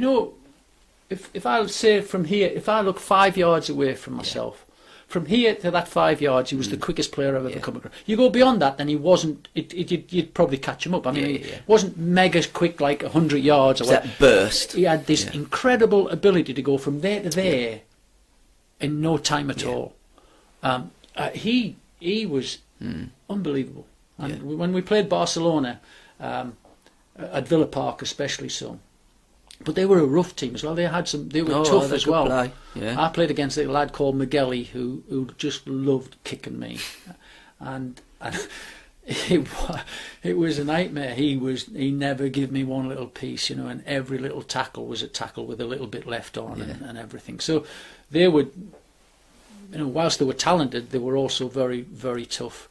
If I'll say from here, if I look 5 yards away from myself, from here to that 5 yards, he was the quickest player I've ever come across. You go beyond that, then he wasn't. You'd probably catch him up. I mean, he wasn't mega quick like 100 yards. Or that burst. He had this incredible ability to go from there to there in no time at all. He was unbelievable. And when we played Barcelona at Villa Park, especially so. But they were a rough team as well. They were tough as well. I played against a lad called Migueli who just loved kicking me, and it was a nightmare. He never gave me one little piece, and every little tackle was a tackle with a little bit left on and everything. So they would, whilst they were talented, they were also very, very tough.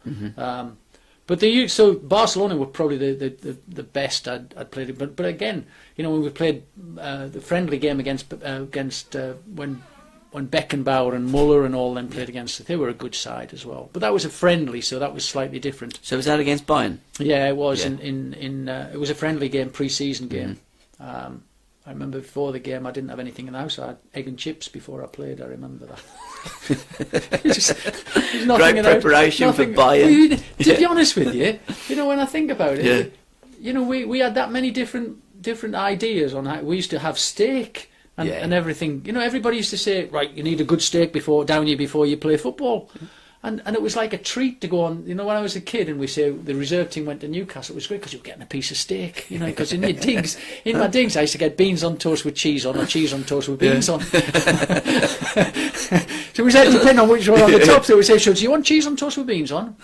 So Barcelona were probably the best I'd played. But again, when we played the friendly game against when Beckenbauer and Muller and all them played against us, they were a good side as well. But that was a friendly, so that was slightly different. So was that against Bayern? Yeah, it was. It was a friendly game, pre-season game. I remember before the game I didn't have anything in the house. I had egg and chips before I played. I remember that. Great preparation for Bayern. To be honest with you, when I think about it, we had that many different ideas on how we used to have steak and everything. Everybody used to say, right, you need a good steak down here before you play football. And it was like a treat to go on. When I was a kid and we say the reserve team went to Newcastle, it was great because you were getting a piece of steak. Because in my digs, I used to get beans on toast with cheese on, or cheese on toast with beans on. So we said, depending on which one on the top. So we said, do you want cheese on toast with beans on?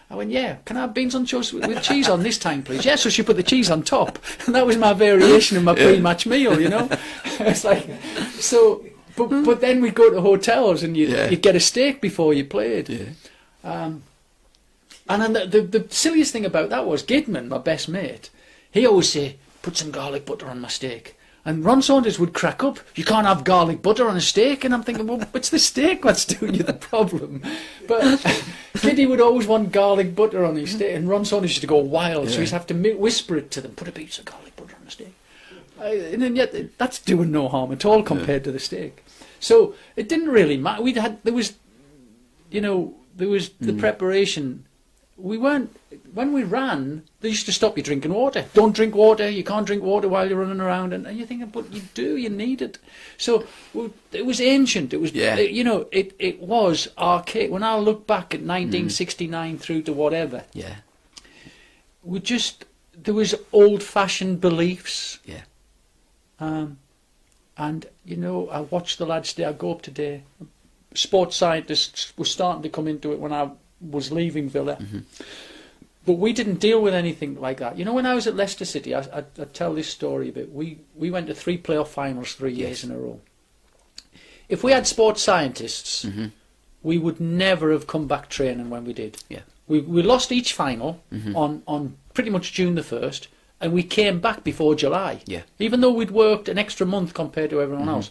I went, yeah. Can I have beans on toast with cheese on this time, please? Yeah. So she put the cheese on top, and that was my variation of my pre-match meal. It's like so. But then we'd go to hotels and you'd get a steak before you played. And then the silliest thing about that was Gidman, my best mate, he always say, put some garlic butter on my steak. And Ron Saunders would crack up, you can't have garlic butter on a steak. And I'm thinking, well, it's the steak that's doing you the problem. But Giddy would always want garlic butter on his steak, and Ron Saunders used to go wild, so he'd have to whisper it to them, put a piece of garlic butter on the steak. And then yet that's doing no harm at all compared to the steak. So it didn't really matter. There was the preparation we weren't, when we ran, they used to stop you drinking water. Don't drink water, you can't drink water while you're running around. And you're thinking, but you need it. So it was ancient. It was, it was archaic. When I look back at 1969 through to whatever, there was old-fashioned beliefs. Yeah. And, I watch the lads today, I go up today, sports scientists were starting to come into it when I was leaving Villa. But we didn't deal with anything like that. When I was at Leicester City, I tell this story a bit. We went to 3 playoff finals 3 years in a row. If we had sports scientists, we would never have come back training when we did. Yeah. We lost each final on pretty much June the 1st, and we came back before July. Yeah. Even though we'd worked an extra month compared to everyone else,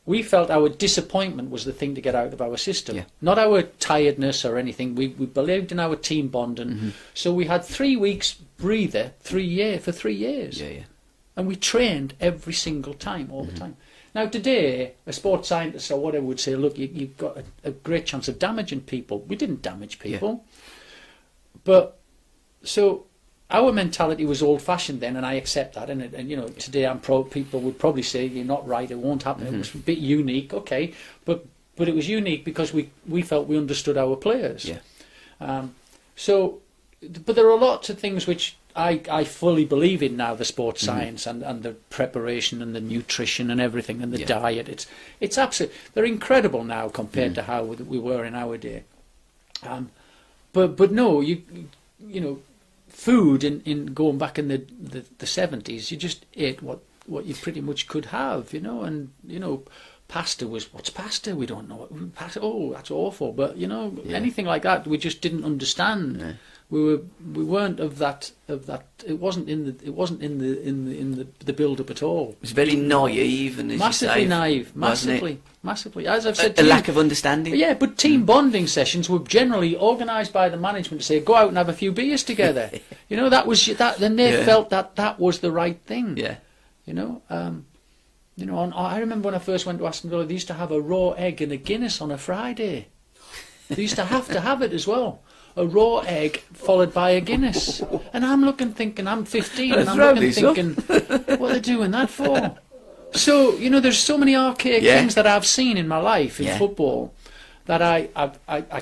we felt our disappointment was the thing to get out of our system. Yeah. Not our tiredness or anything. We believed in our team bonding. So we had 3 weeks breather for 3 years. Yeah. And we trained every single time, all the time. Now today, a sports scientist or whatever would say, look, you've got a great chance of damaging people. We didn't damage people. But, so our mentality was old-fashioned then, and I accept that. And today people would probably say you're not right. It won't happen. It was a bit unique, okay, but it was unique because we felt we understood our players. Yeah. But there are lots of things which I fully believe in now. The sports science and the preparation and the nutrition and everything and the diet. It's absolutely, they're incredible now compared to how we were in our day. But no, food in going back in the 70s, you just ate what you pretty much could have, and pasta what's pasta? We don't know. Pasta, oh, that's awful. But anything like that, we just didn't understand. Yeah. We weren't of that. It wasn't in the build up at all. It was very naive and massively naive, massively. As I've said, a lack of understanding. Yeah, but team bonding sessions were generally organised by the management to say, go out and have a few beers together. That was that. Then they felt that was the right thing. Yeah. I remember when I first went to Aston Villa, they used to have a raw egg and a Guinness on a Friday. They used to have it as well. A raw egg followed by a Guinness. And I'm thinking, I'm 15, and I'm thinking, what are they doing that for? So, there's so many archaic things that I've seen in my life in football that I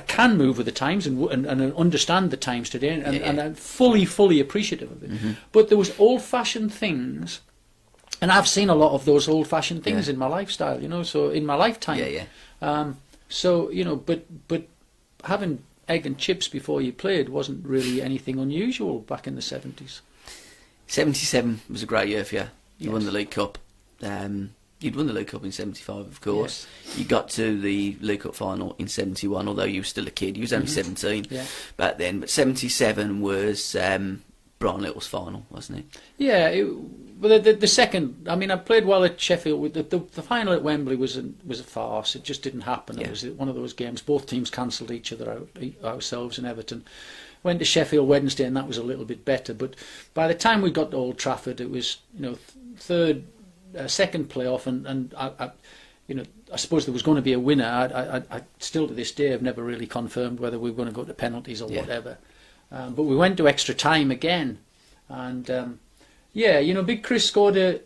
can move with the times and understand the times today, and I'm fully appreciative of it. But there was old-fashioned things, and I've seen a lot of those old-fashioned things in my lifestyle, so in my lifetime. But having egg and chips before you played wasn't really anything unusual back in the 70s. 77 was a great year for you. You won the League Cup. You'd won the League Cup in 75, of course. Yes. You got to the League Cup final in 71, although you were still a kid. You was only 17 back then. But 77 was Browne Little's final, wasn't it? Yeah, but the second, I played well at Sheffield. The final at Wembley was a farce. It just didn't happen. It was one of those games. Both teams cancelled each other out, ourselves and Everton. Went to Sheffield Wednesday, and that was a little bit better. But by the time we got to Old Trafford, it was second playoff, and I suppose there was going to be a winner. I still to this day have never really confirmed whether we were going to go to penalties or whatever. But we went to extra time again, and. Big Chris scored a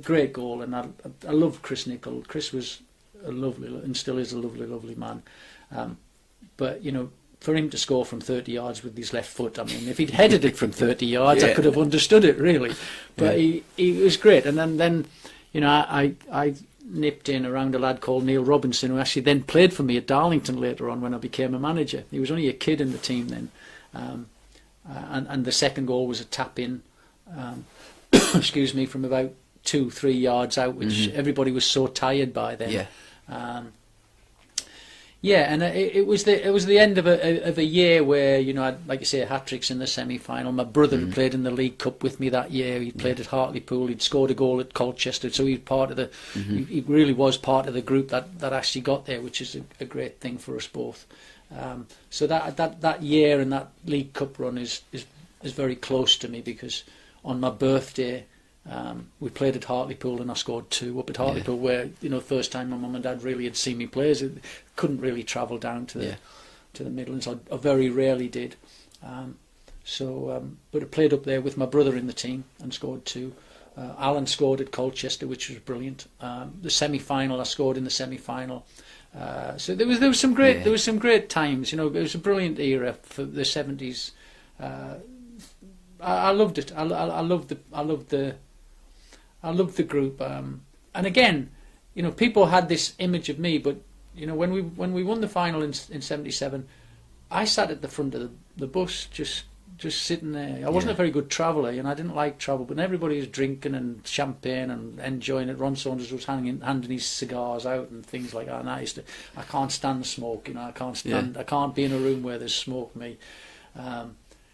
great goal, and I love Chris Nicholl. Chris was a lovely, and still is a lovely man. But for him to score from 30 yards with his left foot, if he'd headed it from 30 yards, I could have understood it really. But he was great. And then I nipped in around a lad called Neil Robinson, who actually then played for me at Darlington later on when I became a manager. He was only a kid in the team then, and the second goal was a tap in. Excuse me, from about 2-3 yards out, which everybody was so tired by then. And it was the end of a year where I'd, like you say, hat-tricks in the semi-final. My brother had played in the League Cup with me that year. He played at Hartlepool. He'd scored a goal at Colchester, so he was part of the. He really was part of the group that actually got there, which is a great thing for us both. So that year and that League Cup run is very close to me, because on my birthday, we played at Hartlepool and I scored 2 up at Hartlepool, where first time my mum and dad really had seen me play. Couldn't really travel down to the Midlands. I very rarely did. But I played up there with my brother in the team and scored 2. Alan scored at Colchester, which was brilliant. The semi-final, I scored in the semi-final. So there was some great times. You know, it was a brilliant era for the 70s. I loved it. I loved the group. And again, you know, people had this image of me, but you know, when we won the final in '77, I sat at the front of the bus, just sitting there. I wasn't a very good traveller, and I didn't like travel, but everybody was drinking and champagne and enjoying it. Ron Saunders was handing his cigars out and things like that. And I can't stand the smoke, you know. I can't be in a room where there's smoke.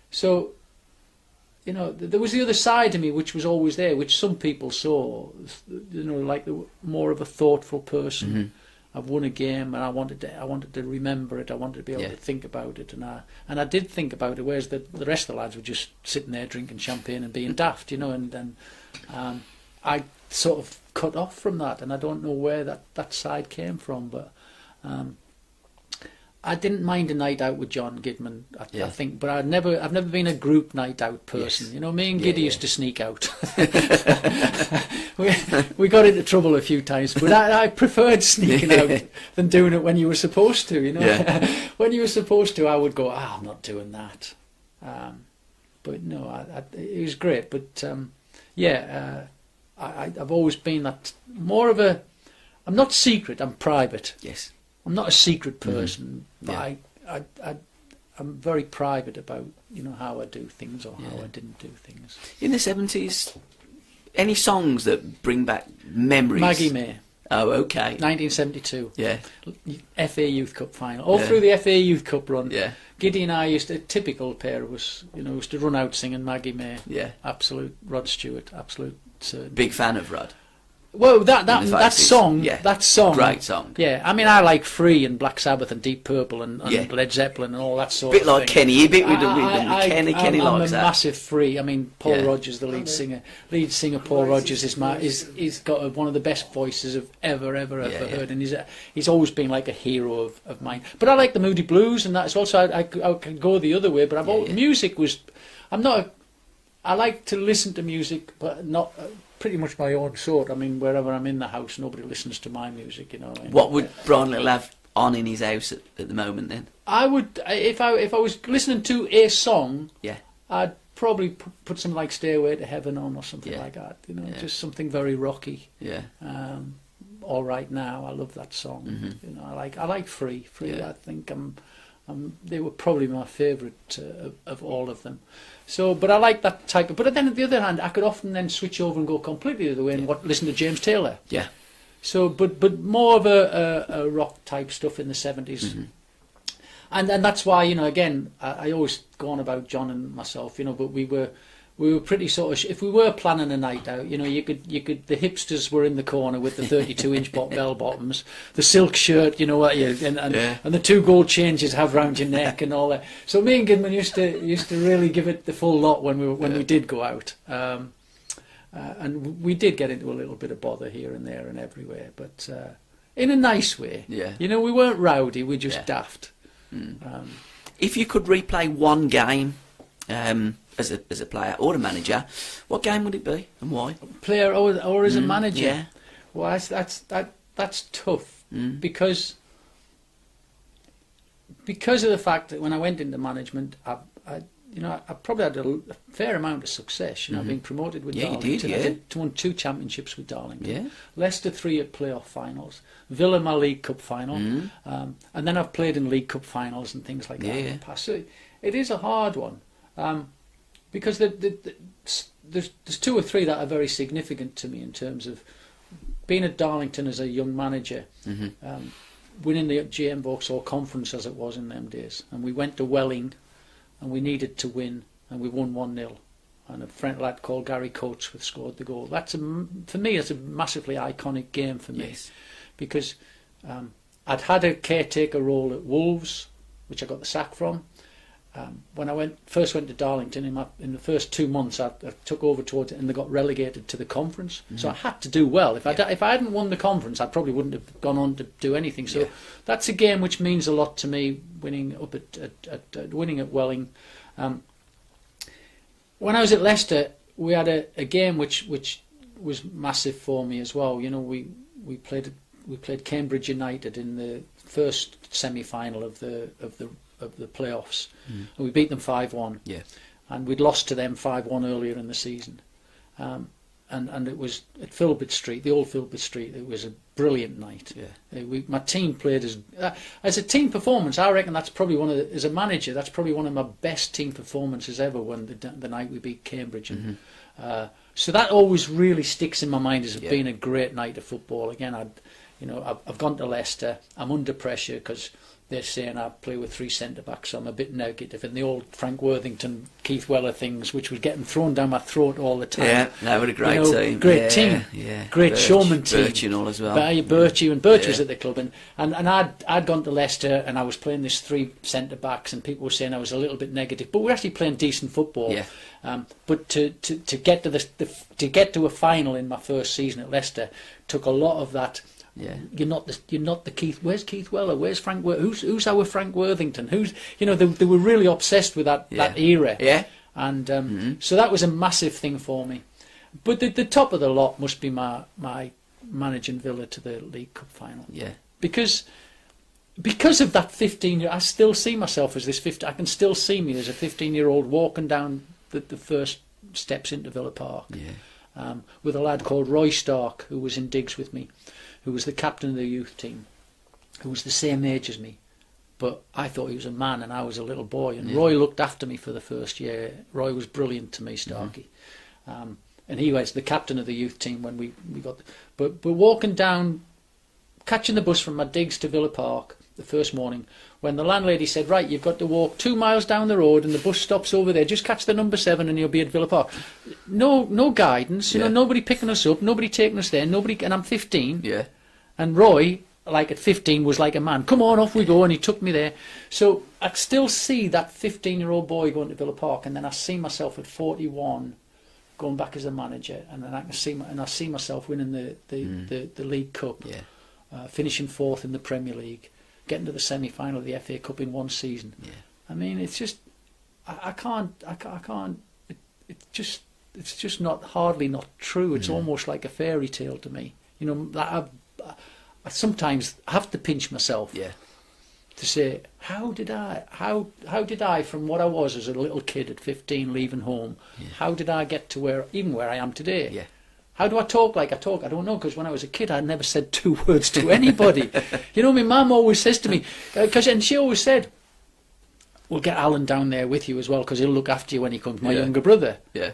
So, you know, there was the other side of me which was always there, which some people saw, you know, like more of a thoughtful person. Mm-hmm. I've won a game, and I wanted to remember it. I wanted to be able to think about it, and I did think about it. Whereas the rest of the lads were just sitting there drinking champagne and being daft, you know. And I sort of cut off from that, and I don't know where that side came from, but I didn't mind a night out with John Gidman, I think, but I've never been a group night out person. Yes. You know, me and Giddy used to sneak out. we got into trouble a few times, but I preferred sneaking out than doing it when you were supposed to. You know, when you were supposed to, I would go, I'm not doing that. But no, it was great. But I've always been that more of a. I'm not secret. I'm private. Yes. I'm not a secret person, but I'm very private about, you know, how I do things or how I didn't do things. In the 70s, any songs that bring back memories? Maggie May. Oh, okay. 1972. Yeah. FA Youth Cup final. All through the FA Youth Cup run. Yeah. Giddy and I a typical pair of us, you know, used to run out singing Maggie May. Yeah. Absolute Rod Stewart, absolute certainty. Big fan of Rod. Well, that song, great song. Yeah, I mean, I like Free and Black Sabbath and Deep Purple and Led Zeppelin and all that sort of thing. Bit like Kenny, a bit with Kenny I'm likes a that. massive Free. I mean, Paul Rodgers, the lead singer. Paul Rodgers he's got one of the best voices I've ever heard, and he's always been like a hero of mine. But I like the Moody Blues, and that's also I could go the other way. But music was, I like to listen to music, but not. Pretty much my own sort. I mean, wherever I'm in the house, nobody listens to my music. You know. What would Browne have on in his house at the moment? Then I would, if I was listening to a song, I'd probably put something like "Stairway to Heaven" on or something like that. You know, just something very rocky. Yeah. All Right Now, I love that song. Mm-hmm. You know, I like Free. Yeah. I think they were probably my favourite of all of them. So, but I like that type of. But then, on the other hand, I could often then switch over and go completely the other way and listen to James Taylor. Yeah. So, but more of a rock type stuff in the 70s, mm-hmm. and that's why, you know, again, I always go on about John and myself, you know, but we were pretty sort of. If we were planning a night out, you know, you could the hipsters were in the corner with the 32-inch bell bottoms, the silk shirt, you know what, and the 2 gold chains have round your neck and all that. So me and Gidman used to really give it the full lot when we did go out, and we did get into a little bit of bother here and there and everywhere, but in a nice way. Yeah. You know, we weren't rowdy, we were just daft. Mm. If you could replay one game. As a player or a manager, what game would it be and why? Player or as a manager? Yeah. Well, that's tough because of the fact that when I went into management, I probably had a fair amount of success. You know, I've been promoted with Darlington. You did, I won 2 championships with Darlington. Yeah. Leicester 3 at playoff finals. Villa my League Cup final, and then I've played in League Cup finals and things like that in the past. So it is a hard one. Because there's 2 or 3 that are very significant to me in terms of being at Darlington as a young manager, winning the GM Vauxhall Conference as it was in them days, and we went to Welling, and we needed to win, and we won 1-0, and a lad called Gary Coatsworth scored the goal. For me, it's a massively iconic game for me, because I'd had a caretaker role at Wolves, which I got the sack from. when I first went to Darlington, in the first 2 months, I took over towards it, and they got relegated to the conference. So I had to do well. If I hadn't won the conference, I probably wouldn't have gone on to do anything. So that's a game which means a lot to me. Winning at Welling. When I was at Leicester, we had a game which was massive for me as well. You know, we played Cambridge United in the first semi-final of the playoffs, and we beat them 5-1. Yeah, and we'd lost to them 5-1 earlier in the season, and it was at Filbert Street, the old Filbert Street. It was a brilliant night. Yeah, my team played as a team performance. I reckon that's probably as a manager, that's probably one of my best team performances ever. When the night we beat Cambridge, and so that always really sticks in my mind as being a great night of football. Again, I've gone to Leicester. I'm under pressure because they're saying I play with 3 centre-backs, so I'm a bit negative. And the old Frank Worthington, Keith Weller things, which was getting thrown down my throat all the time. Yeah, that was a great team. Great team. Yeah. Great showman team. Birchie and all as well. Birchie was at the club. And I'd gone to Leicester, and I was playing this 3 centre-backs, and people were saying I was a little bit negative. But we were actually playing decent football. Yeah. But to get to a final in my first season at Leicester took a lot of that. Yeah, you're not the Keith. Where's Keith Weller? Where's Frank? Who's our Frank Worthington? They were really obsessed with that era. Yeah, and so that was a massive thing for me. But the top of the lot must be my managing Villa to the League Cup final. Yeah, because of that 15 year, I still see myself as this 15. I can still see me as a 15-year-old walking down the first steps into Villa Park. Yeah, with a lad called Roy Stark, who was in digs with me, who was the captain of the youth team, who was the same age as me. But I thought he was a man and I was a little boy. And Roy looked after me for the first year. Roy was brilliant to me, Starkey. And he was the captain of the youth team when we got... But walking down, catching the bus from my digs to Villa Park the first morning, when the landlady said, right, you've got to walk 2 miles down the road and the bus stops over there, just catch the number 7 and you'll be at Villa Park. No guidance, nobody picking us up, nobody taking us there, and I'm 15. Yeah. And Roy, like at 15, was like a man. Come on, off we go, and he took me there. So I still see that 15-year-old boy going to Villa Park, and then I see myself at 41 going back as a manager, and then I see myself winning the League Cup, finishing 4th in the Premier League, getting to the semi-final of the FA Cup in one season. Yeah. I mean, it's just, I can't. It's just hardly not true. It's almost like a fairy tale to me. You know, I sometimes have to pinch myself. Yeah. To say, how did I, from what I was as a little kid at 15 leaving home, how did I get to where I am today? Yeah. How do I talk like I talk? I don't know, because when I was a kid, I never said 2 words to anybody. You know, my mum always says to me, and she always said, we'll get Alan down there with you as well, because he'll look after you when he comes, my younger brother. Yeah.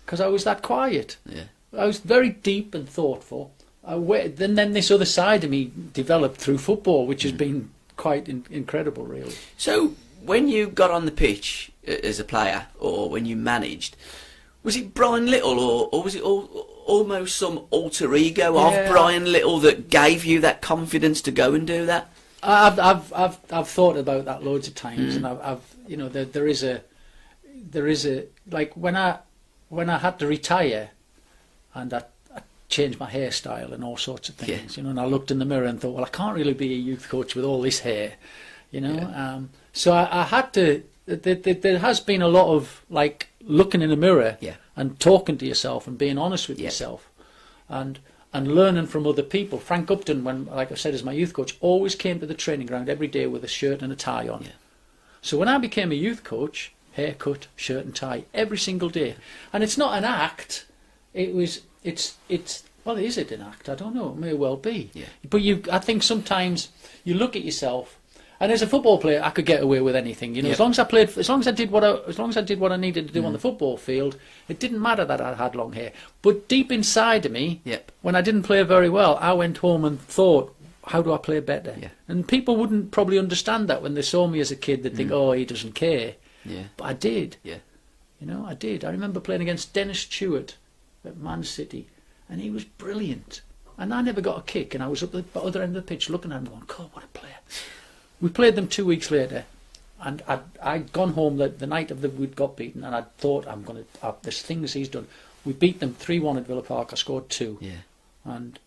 Because I was that quiet. Yeah. I was very deep and thoughtful. Then this other side of me developed through football, which has been quite incredible, really. So, when you got on the pitch as a player, or when you managed, was it Brian Little, or was it almost some alter ego of Brian Little that gave you that confidence to go and do that? I've thought about that loads of times, and I've there is a like when I had to retire, and I changed my hairstyle and all sorts of things, and I looked in the mirror and thought, well, I can't really be a youth coach with all this hair, so I had to. There has been a lot of like looking in the mirror and talking to yourself and being honest with yourself, and learning from other people. Frank Upton, when, like I said, as my youth coach, always came to the training ground every day with a shirt and a tie on. So when I became a youth coach, haircut, shirt and tie every single day, and it's not an act. Is it an act? I don't know. It may well be. But I think sometimes you look at yourself. And as a football player, I could get away with anything. As long as I did what I needed to do on the football field, it didn't matter that I had long hair. But deep inside of me, when I didn't play very well, I went home and thought, how do I play better? And people wouldn't probably understand that when they saw me as a kid. They'd think, oh, he doesn't care. But I did. I did. I remember playing against Dennis Stewart at Man City, and he was brilliant. And I never got a kick, and I was at the other end of the pitch looking at him going, God, what a player. We played them 2 weeks later, And I'd gone home the night of we'd got beaten, and I'd thought, there's things he's done. We beat them 3-1 at Villa Park. I scored 2. Yeah. And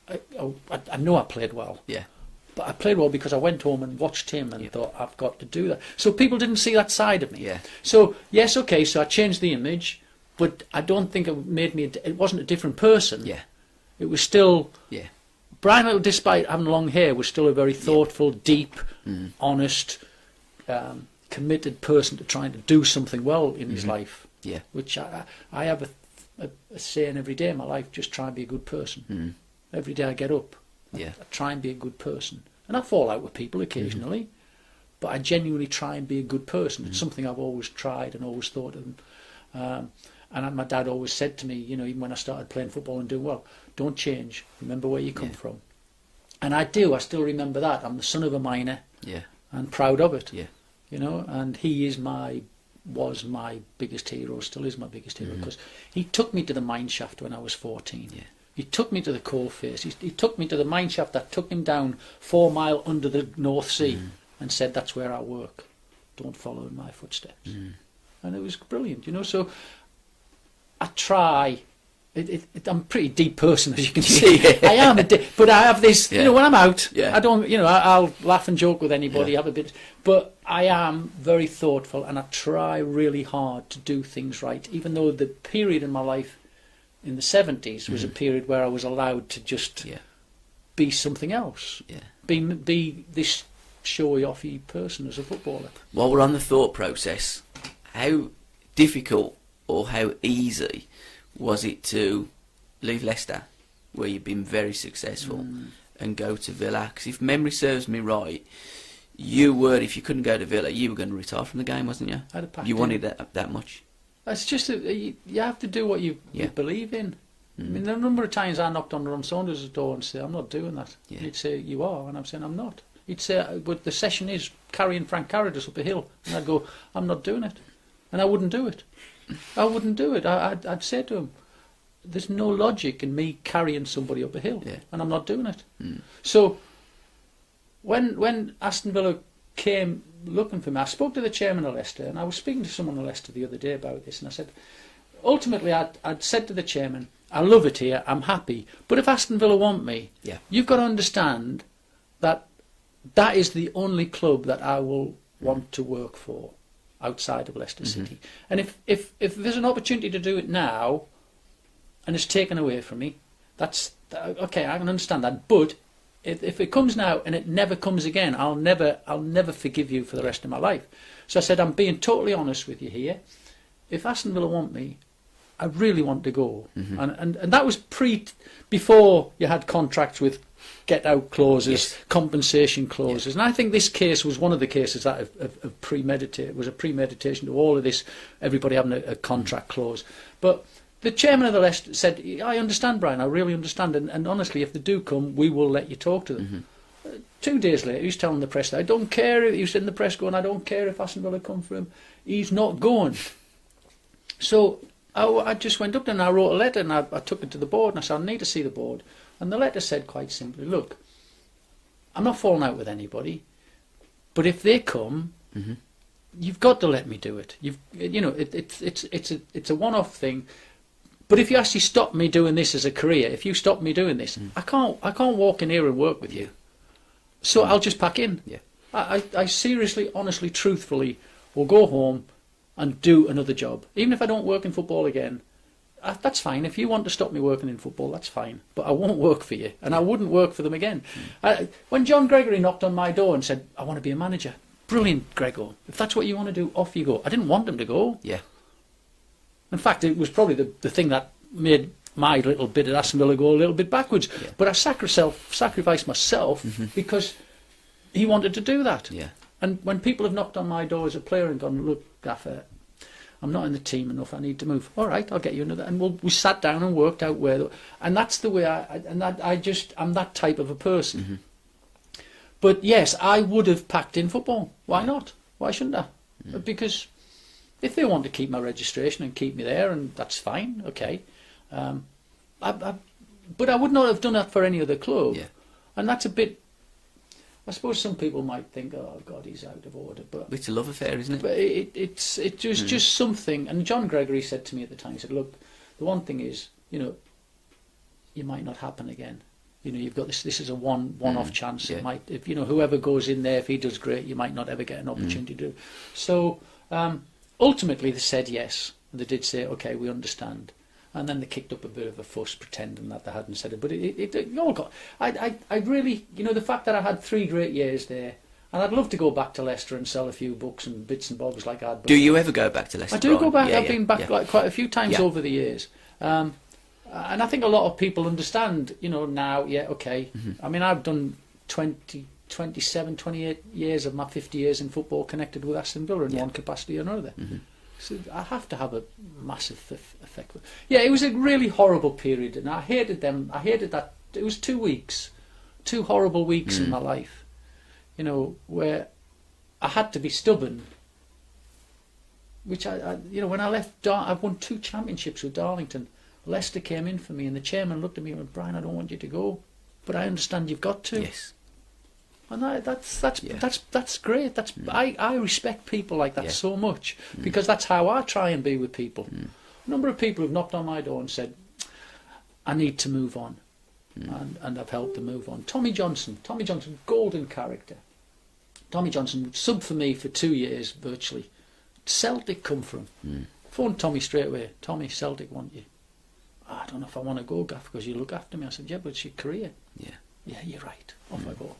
I know I played well. Yeah. But I played well because I went home and watched him and thought, I've got to do that. So people didn't see that side of me. Yeah. So, yes, okay, so I changed the image, but I don't think it made me, it wasn't a different person. Yeah. It was still, Yeah. Browne, despite having long hair, was still a very thoughtful, deep, honest, committed person to trying to do something well in his life. Yeah. Which I have a saying every day in my life, just try and be a good person. Every day I get up, I try and be a good person. And I fall out with people occasionally, but I genuinely try and be a good person. It's something I've always tried and always thought of. And my dad always said to me, even when I started playing football and doing well, don't change, remember where you come from. And I do, I still remember that. I'm the son of a miner, and proud of it. And he was my biggest hero, still is my biggest hero, because he took me to the mine shaft when I was 14. He took me to the coal face. He took me to the mine shaft that took him down 4 mile under the North Sea and said, that's where I work. Don't follow in my footsteps. And it was brilliant, So I try. I'm a pretty deep person, as you can see. I am, but I have this, when I'm out, I don't, I'll laugh and joke with anybody, have a bit, but I am very thoughtful, and I try really hard to do things right, even though the period in my life in the 70s was a period where I was allowed to just be something else, be this showy-offy person as a footballer. While we're on the thought process, how difficult or how easy was it to leave Leicester, where you've been very successful, and go to Villa? Because if memory serves me right, if you couldn't go to Villa, you were going to retire from the game, wasn't you? I'd have packed you in. wanted that much. It's just that you have to do what you believe in. I mean, the number of times I knocked on Ron Saunders' door and said, I'm not doing that. And he'd say, you are, and I'm saying, I'm not. He'd say, but the session is carrying Frank Carradus up a hill. And I'd go, I'm not doing it. And I wouldn't do it. I wouldn't do it. I'd say to him, there's no logic in me carrying somebody up a hill, and I'm not doing it. So when Aston Villa came looking for me, I spoke to the chairman of Leicester, and I was speaking to someone in Leicester the other day about this, and I said, ultimately I'd said to the chairman, I love it here, I'm happy, but if Aston Villa want me, you've got to understand that is the only club that I will want to work for outside of Leicester City. And if there's an opportunity to do it now and it's taken away from me, that's okay, I can understand that, but if it comes now and it never comes again, I'll never forgive you for the rest of my life. So I said, I'm being totally honest with you here. If Aston Villa want me, I really want to go. And that was before you had contracts with get out clauses, compensation clauses. And I think this case was one of the cases that have premeditated, was a premeditation to all of this, everybody having a contract clause. But the chairman of the Leicester said, I understand, Brian, I really understand, and honestly, if they do come, we will let you talk to them. 2 days later, he's telling the press that I don't care, he was in the press going, I don't care if Aston Villa come for him, he's not going. So I just went up there and I wrote a letter, and I took it to the board, and I said, I need to see the board. And the letter said quite simply, look, I'm not falling out with anybody, but if they come, you've got to let me do it. It's a one-off thing. But if you actually stop me doing this as a career, if you stop me doing this, I can't walk in here and work with you. So I'll just pack in. I seriously, honestly, truthfully will go home and do another job. Even if I don't work in football again, that's fine. If you want to stop me working in football, that's fine. But I won't work for you, and I wouldn't work for them again. When John Gregory knocked on my door and said, I want to be a manager, brilliant, Grego. If that's what you want to do, off you go. I didn't want him to go. In fact, it was probably the thing that made my little bit at Aston Villa go a little bit backwards. But I sacrificed myself because he wanted to do that. And when people have knocked on my door as a player and gone, look, Gaffer, I'm not in the team enough, I need to move. All right, I'll get you another. And we sat down and worked out where. And that's the way I'm that type of a person. But yes, I would have packed in football. Why not? Why shouldn't I? Because if they want to keep my registration and keep me there, and that's fine, okay. But I would not have done that for any other club. And that's a bit. I suppose some people might think, oh God, he's out of order, but It's a love affair, isn't it? But it was just something. And John Gregory said to me at the time, he said, look, the one thing is, you might not happen again. You've got this is a one-off chance. Yeah. It might, if whoever goes in there, if he does great, you might not ever get an opportunity to do. So ultimately they said yes. And they did say, okay, we understand. And then they kicked up a bit of a fuss pretending that they hadn't said it. But it all got... I really... the fact that I had 3 great years there, and I'd love to go back to Leicester and sell a few books and bits and bobs like I'd... Do you ever go back to Leicester? I do go back. Yeah, I've been back like quite a few times over the years. And I think a lot of people understand, now, okay. I mean, I've done 27, 28 years of my 50 years in football connected with Aston Villa in one capacity or another. So I have to have a massive effect. Yeah, it was a really horrible period, and I hated them. I hated that. It was 2 weeks, 2 horrible weeks in my life, where I had to be stubborn. Which when I left, I've won 2 championships with Darlington. Leicester came in for me, and the chairman looked at me and went, "Browne, I don't want you to go, but I understand you've got to." Yes. And that's great. I respect people like that so much, because that's how I try and be with people. A number of people have knocked on my door and said, "I need to move on," and I've helped them move on. Tommy Johnson, golden character. Tommy Johnson subbed for me for 2 years virtually. Celtic come from. Phoned Tommy straight away. "Tommy, Celtic want you." "I don't know if I want to go, Gaff, because you look after me." I said, "Yeah, but it's your career." Yeah, you're right. Off I go.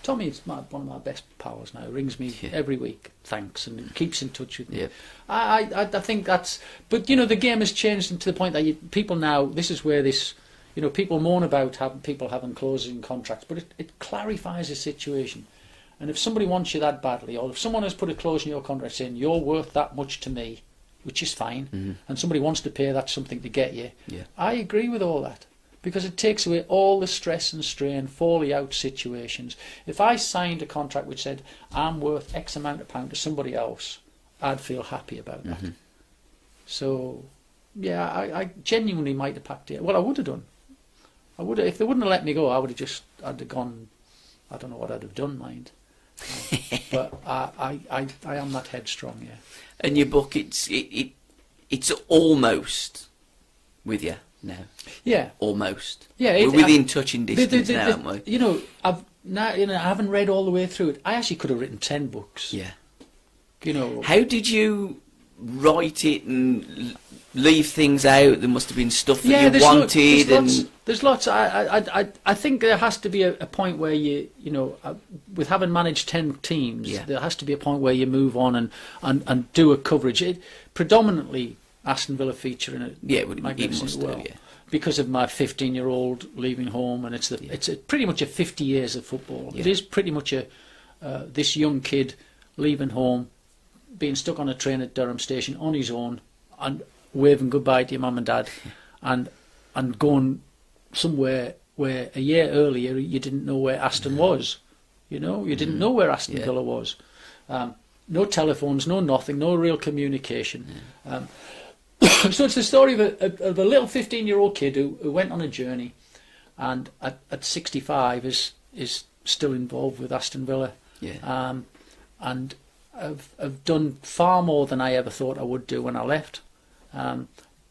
Tommy is one of my best pals now. Rings me every week, thanks, and keeps in touch with me. I think that's... But, the game has changed to the point that people now... This is where this... people moan about people having closing contracts, but it clarifies the situation. And if somebody wants you that badly, or if someone has put a clause in your contract saying, "You're worth that much to me," which is fine, and somebody wants to pay that something to get you, I agree with all that. Because it takes away all the stress and strain, falling out situations. If I signed a contract which said, "I'm worth X amount of pound to somebody else," I'd feel happy about that. So, yeah, I genuinely might have packed it. Well, I would have done. If they wouldn't have let me go, I'd have gone, I don't know what I'd have done, mind. But I am that headstrong, yeah. And your book, it's almost with you now. Yeah, almost. Yeah, we're within touching distance now, aren't we? I haven't read all the way through it. I actually could have written 10 books. Yeah. How did you write it and leave things out? There must have been stuff that you wanted. There's lots. I think there has to be a point where with having managed 10 teams, there has to be a point where you move on and do a coverage. Predominantly Aston Villa feature in it. Yeah, it must have, because of my 15-year-old leaving home, and it's pretty much a 50 years of football. It is pretty much this young kid leaving home, being stuck on a train at Durham Station on his own, and waving goodbye to your mum and dad, and going somewhere where a year earlier you didn't know where Aston was. You didn't know where Aston Villa was. No telephones, no nothing, no real communication. So it's the story of a little 15-year-old kid who went on a journey, and at 65 is still involved with Aston Villa, and I've done far more than I ever thought I would do when I left.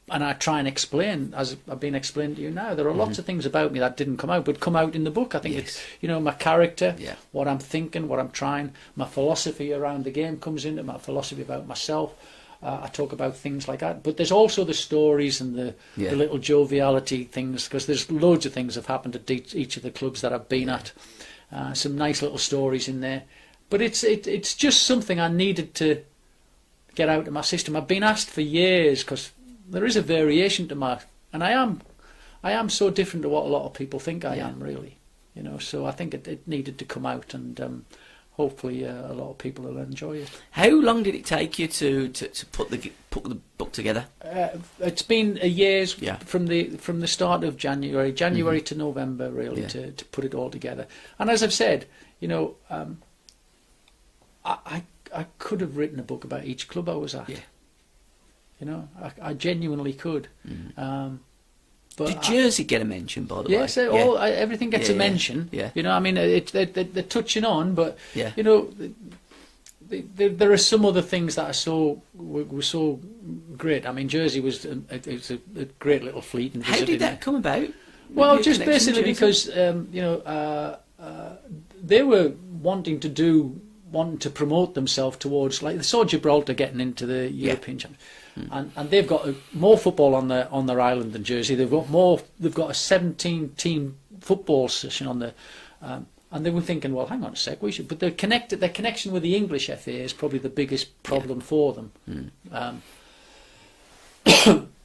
And I try and explain, as I've been explaining to you now, there are lots of things about me that didn't come out, but come out in the book. I think it's, my character, what I'm thinking, what I'm trying, my philosophy around the game comes into my philosophy about myself. I talk about things like that, but there's also the stories and the little joviality things, because there's loads of things that have happened at each of the clubs that I've been at. Some nice little stories in there, but it's just something I needed to get out of my system. I've been asked for years, because there is a variation to and I am so different to what a lot of people think I am, really. So I think it needed to come out, and hopefully a lot of people will enjoy it. How long did it take you to put the book together? It's been a year's from the start of January to November, really, to put it all together. And as I've said, I could have written a book about each club I was at. I genuinely could. But Did Jersey get a mention, by the way? yes, everything gets a mention. Yeah. You know, I mean, they're touching on, but Yeah. you know, there are some other things that were so great. I mean, Jersey was it's a great little fleet. And How did that come about? Well, Your just connection basically with Jersey? because they were wanting to promote themselves towards, like they saw Gibraltar getting into the European Championship, and they've got more football on their island than Jersey. They've got a 17-team football session on the. And they were thinking, well, hang on a sec, we should. But their connection with the English FA is probably the biggest problem for them.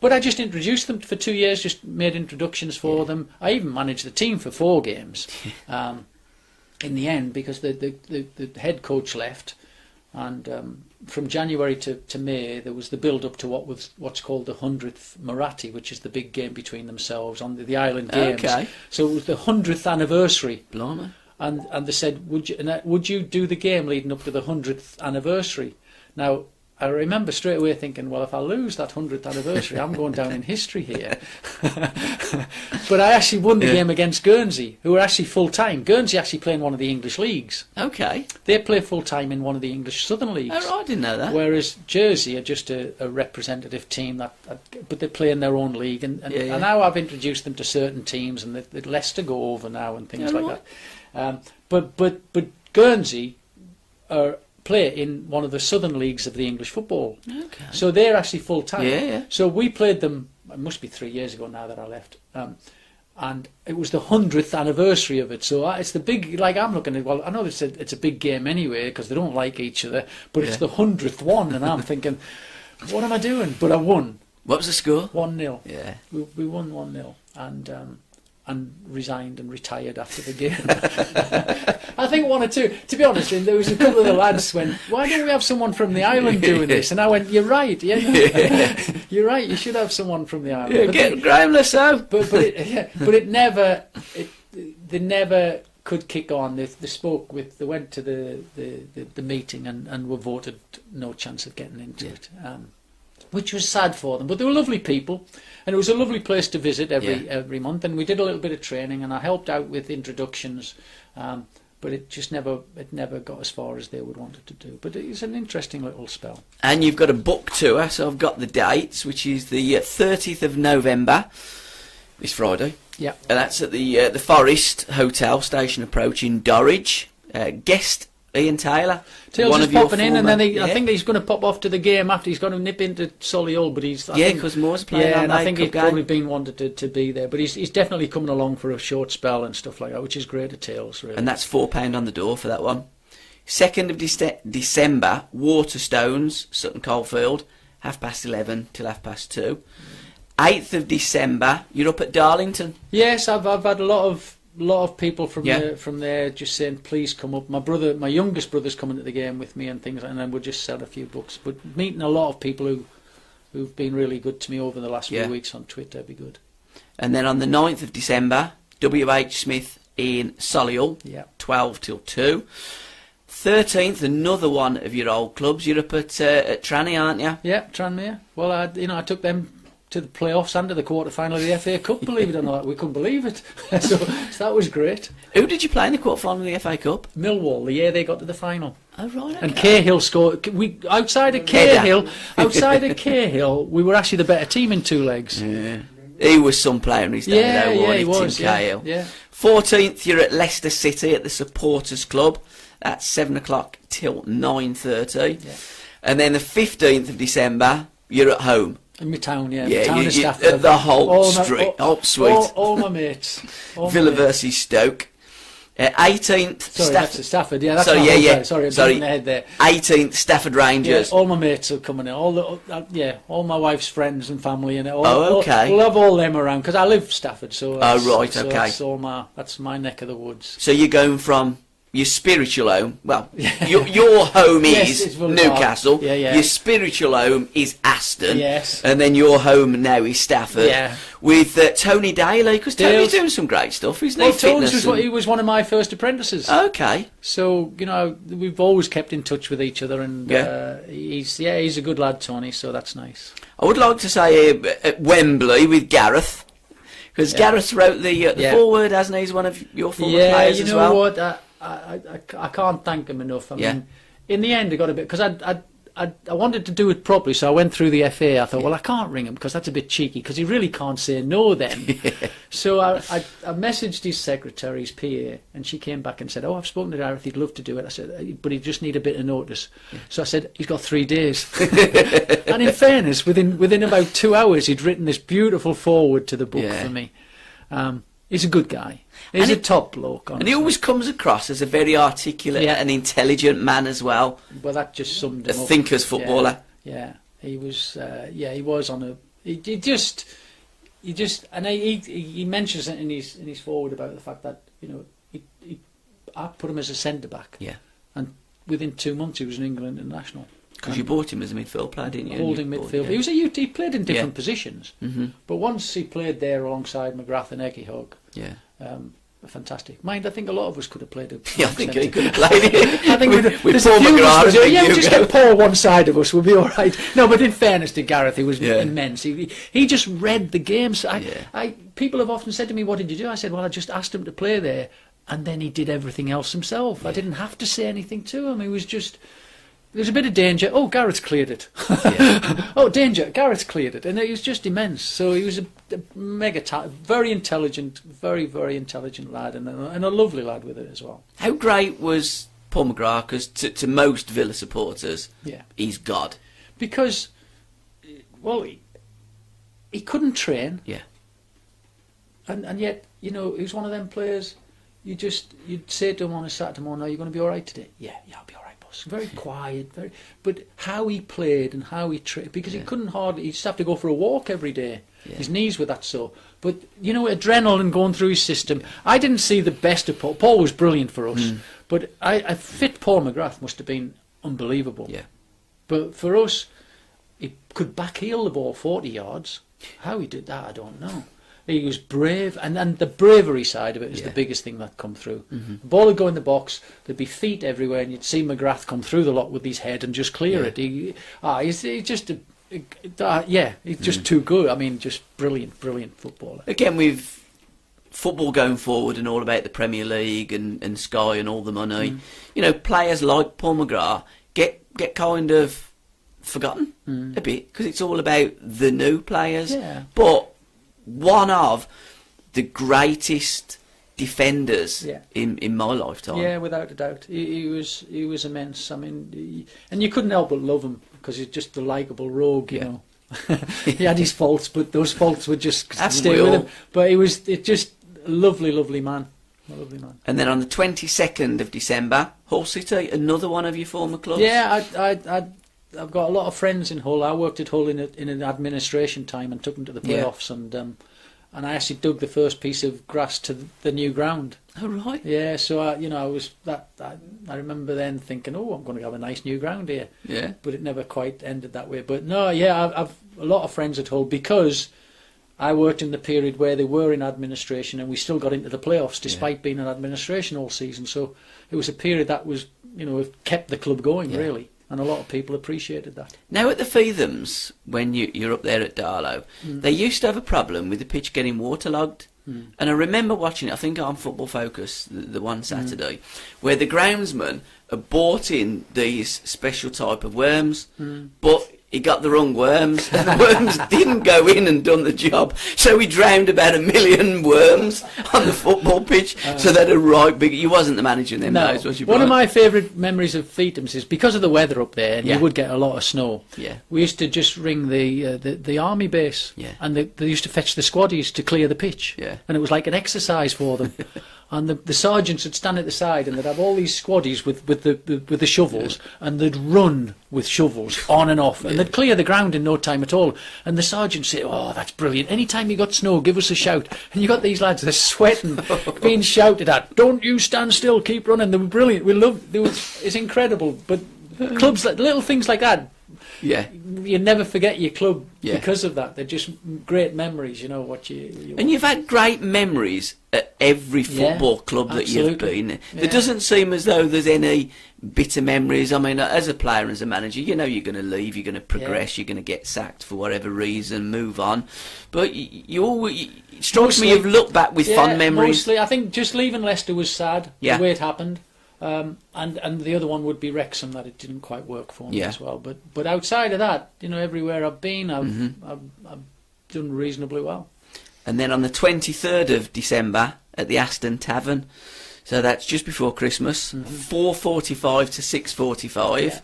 But I just introduced them for 2 years, just made introductions for them. I even managed the team for 4 games in the end, because the head coach left, and from January to May there was the build up to what's called the 100th Marathi, which is the big game between themselves on the island games. Okay. So it was the 100th anniversary. Blimey. And they said, would you do the game leading up to the 100th anniversary? Now, I remember straight away thinking, well, if I lose that 100th anniversary, I'm going down in history here. But I actually won the game against Guernsey, who were actually full-time. Guernsey actually play in one of the English leagues. Okay. They play full-time in one of the English Southern leagues. Oh, I didn't know that. Whereas Jersey are just a representative team, but they play in their own league. And now I've introduced them to certain teams, and the Leicester go over now and things like that. But Guernsey play in one of the southern leagues of the English football. Okay. So they're actually full time. Yeah. So we played them. It must be 3 years ago now that I left. And it was the 100th anniversary of it. So it's the big. Like I'm looking at. Well, I know it's a big game anyway because they don't like each other. But it's the 100th one, and I'm thinking, what am I doing? But I won. What was the score? 1-0. Yeah. We won 1-0, and resigned and retired after the game. I think 1 or 2. To be honest, there was a couple of the lads went, "Why don't we have someone from the island doing this?" And I went, "You're right. Yeah, you're right. You should have someone from the island." Yeah, get Graham Lasso. But it never. They never could kick on. They spoke with. They went to the meeting and were voted no chance of getting into it. Which was sad for them, but they were lovely people, and it was a lovely place to visit every month. And we did a little bit of training, and I helped out with introductions, but it just never got as far as they would want it to do. But it was an interesting little spell. And you've got a book tour, so I've got the dates, which is the 30th of November, this Friday. Yeah, And that's at the Forest Hotel, Station Approach in Dorridge. Guest Ian Taylor. Taylor's just popping in, and then I I think he's going to pop off to the game after. He's going to nip into Solihull, but because Moore's playing. Yeah, and I think he's probably been wanted to be there, but he's definitely coming along for a short spell and stuff like that, which is great at Tales, really. And that's £4 on the door for that one. 2nd of December, Waterstones, Sutton Coldfield, 11:30 till 2:30. 8th of December, you're up at Darlington. Yes, I've had a lot of people from there just saying, please come up. My youngest brother's coming to the game with me and things, and then we'll just sell a few books. But meeting a lot of people who've been really good to me over the last few weeks on Twitter would be good. And then on the 9th of December, W.H. Smith in Solihull, 12 till 2. 13th, another one of your old clubs. You're up at Tranmere, aren't you? Yeah, Tranmere. Well, I took them to the playoffs and to the quarter-final of the FA Cup, believe it or not. We couldn't believe it. so that was great. Who did you play in the quarter-final of the FA Cup? Millwall, the year they got to the final. Oh, right. Okay. And Cahill scored. Outside of Cahill, we were actually the better team in 2 legs. Yeah. He was some player in his day, though, he was. Tim Cahill. Yeah. 14th, you're at Leicester City at the Supporters Club. That's 7 o'clock till 9:30. Yeah. And then the 15th of December, you're at home. In my town, Yeah, town of Stafford. at the Holt Suite. All my mates. Villa versus Stoke. 18th. Sorry, that's at Stafford. Yeah, that's sorry, Sorry, I'm sorry. in the head there. 18th, Stafford Rangers. Yeah, all my mates are coming in. All my wife's friends and family, and okay. We'll have all them around because I live Stafford. So right, so okay. That's my neck of the woods. So you're going from your spiritual home, well, your home is Newcastle, your spiritual home is Aston, and then your home now is Stafford, with Tony Daly, because Tony's doing some great stuff, isn't he? Well, Tony was one of my first apprentices. Okay. So, we've always kept in touch with each other, and he's a good lad, Tony, so that's nice. I would like to say at Wembley with Gareth, Because Gareth wrote the forward, hasn't he? He's one of your former players as well. Yeah, you know what? I can't thank him enough. I mean, in the end, I got a bit, because I wanted to do it properly, so I went through the FA. I thought, well, I can't ring him because that's a bit cheeky, because he really can't say no then. So I messaged his secretary, his PA, and she came back and said, oh, I've spoken to Gareth, he'd love to do it. I said, but he just need a bit of notice. So I said, he's got 3 days. And in fairness, within about 2 hours, he'd written this beautiful foreword to the book for me. He's a good guy. He's a top bloke, honestly. And he always comes across as a very articulate and intelligent man as well. Well, that just summed him up. A thinker's footballer. Yeah, he was. He was on a. He just, and he mentions it in his forward about the fact that I put him as a centre back. Yeah. And within 2 months, he was an England international. Because you bought him as a midfield player, didn't you? Holding midfield. He played in different positions. Mm-hmm. But once he played there alongside McGrath and Eckihog. Yeah. Fantastic. Mind, I think a lot of us could have played it. Yeah, I think he could have played it. I think with Paul McGrath. Just get Paul one side of us, we'll be all right. No, but in fairness to Gareth, he was immense. He just read the games. People have often said to me, what did you do? I said, well, I just asked him to play there, and then he did everything else himself. I didn't have to say anything to him. He was just... There's a bit of danger. Oh, Gareth's cleared it. Oh, danger. Gareth's cleared it. And it was just immense. So he was a very intelligent, very, very intelligent lad, and a lovely lad with it as well. How great was Paul McGrath? Because to most Villa supporters, he's God. Because, well, he couldn't train. Yeah. And yet, he was one of them players, you'd say to him on a Saturday morning, are you going to be all right today? Yeah, I'll be all right. Very quiet, but how he played and how he trained, because he couldn't hardly, he'd just have to go for a walk every day. Yeah. His knees were that sore. But, adrenaline going through his system. Yeah. I didn't see the best of Paul. Paul was brilliant for us, but I fit Paul McGrath must have been unbelievable. Yeah. But for us, he could backheel the ball 40 yards. How he did that, I don't know. He was brave, and the bravery side of it is the biggest thing that come through. Mm-hmm. The ball would go in the box, there'd be feet everywhere, and you'd see McGrath come through the lot with his head and just clear it. He's just he's just too good. I mean, just brilliant footballer. Again, with football going forward and all about the Premier League and Sky and all the money, players like Paul McGrath get kind of forgotten a bit, because it's all about the new players. Yeah. But one of the greatest defenders in my lifetime. Yeah, without a doubt. He was immense. I mean, and you couldn't help but love him, because he's just a likeable rogue, you know. He had his faults, but those faults would just stay with him. But it's just a lovely man. A lovely man. And then on the 22nd of December, Hull City, another one of your former clubs. Yeah, I've got a lot of friends in Hull. I worked at Hull in an administration time and took them to the playoffs, and I actually dug the first piece of grass to the new ground. Oh right. Yeah, so I remember then thinking, oh, I'm going to have a nice new ground here. Yeah. But it never quite ended that way. But no, I've a lot of friends at Hull, because I worked in the period where they were in administration, and we still got into the playoffs despite being in administration all season. So it was a period that was, kept the club going really. And a lot of people appreciated that. Now at the Feethams, when you're up there at Darlow, they used to have a problem with the pitch getting waterlogged. And I remember watching it, I think on Football Focus, the one Saturday, where the groundsman had bought in these special type of worms, but he got the wrong worms, and the worms didn't go in and done the job. So he drowned about 1 million worms on the football pitch. So that a right big... You wasn't the manager in them days, was you, Brian? One of my favourite memories of Feethams is because of the weather up there, and you would get a lot of snow. Yeah. We used to just ring the army base, and they used to fetch the squaddies to clear the pitch. Yeah. And it was like an exercise for them. And the sergeants would stand at the side, and they'd have all these squaddies with the shovels, and they'd run with shovels on and off, and they'd clear the ground in no time at all. And the sergeants say, "Oh, that's brilliant! Anytime you got snow, give us a shout." And you got these lads, they're sweating, being shouted at. "Don't you stand still! Keep running!" They were brilliant. We loved. It's incredible. But clubs, little things like that. Yeah, you never forget your club because of that. They're just great memories, what you and you've had great memories at every football club that you've been. There doesn't seem as though there's any bitter memories. I mean, as a player and as a manager, you know you're going to leave, you're going to progress, you're going to get sacked for whatever reason, move on. But you always, it strikes me you've looked back with fond memories. Mostly, I think just leaving Leicester was sad, Yeah. the way it happened. And the other one would be Wrexham, that it didn't quite work for me as well. But outside of that, you know, everywhere I've been, I've done reasonably well. And then on the 23rd of December at the Aston Tavern, so that's just before Christmas, 4:45 to 6:45. Yeah.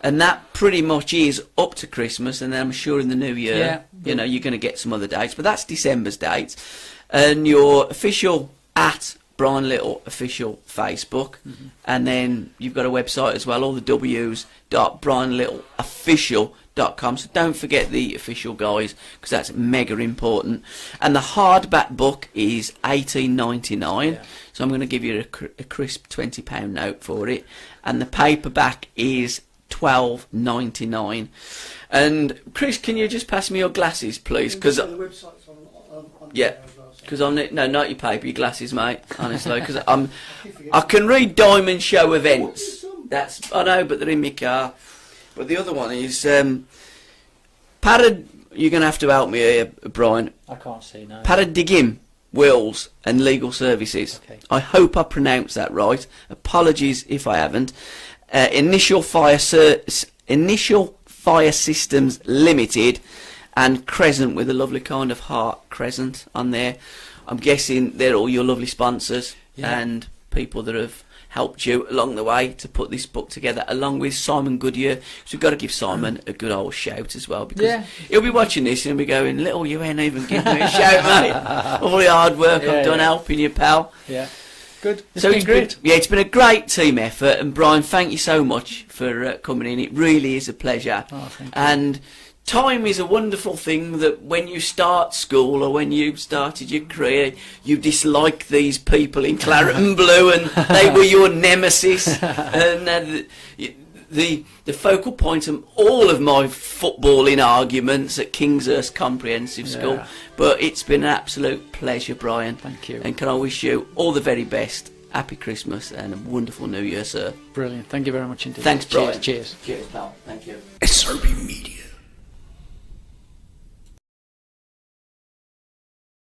And that pretty much is up to Christmas, and then I'm sure in the new year, Yeah. you know, you're going to get some other dates. But that's December's dates. And your official at Browne Little official Facebook, and then you've got a website as well, all the w's.brownelittleofficial.com. So don't forget the official, guys, because that's mega important. And the hardback book is $18.99. Yeah. So I'm going to give you a crisp £20 note for it. And the paperback is $12.99. And Chris, can you just pass me your glasses, please? Because the website's on yeah. there as well, so. Because no, not your paper, your glasses, mate. Honestly, because I can read Diamond Show events. That's I know, but they're in my car. But the other one is You're going to have to help me here, Brian. I can't see now. Paradigm Wills and Legal Services. Okay. I hope I pronounced that right. Apologies if I haven't. Initial Fire Systems Limited, and Crescent with a lovely kind of heart crescent on there. I'm guessing they're all your lovely sponsors and people that have helped you along the way to put this book together, along with Simon Goodyear. So we've got to give Simon a good old shout as well, because he'll be watching this and he'll be going, "Little, you ain't even give me a shout, mate. All the hard work I've done helping you, pal." Yeah. Good. It's So been great. It's been a great team effort, and Brian, thank you so much for coming in. It really is a pleasure. Oh, thank you. And time is a wonderful thing that when you start school or when you started your career, you dislike these people in claret and blue, and they were your nemesis. And the focal point of all of my footballing arguments at Kingshurst Comprehensive School. But it's been an absolute pleasure, Brian. Thank you. And can I wish you all the very best. Happy Christmas and a wonderful New Year, sir. Brilliant. Thank you very much indeed. Thanks, Brian. Cheers. Cheers, pal. Thank you. SRB Media.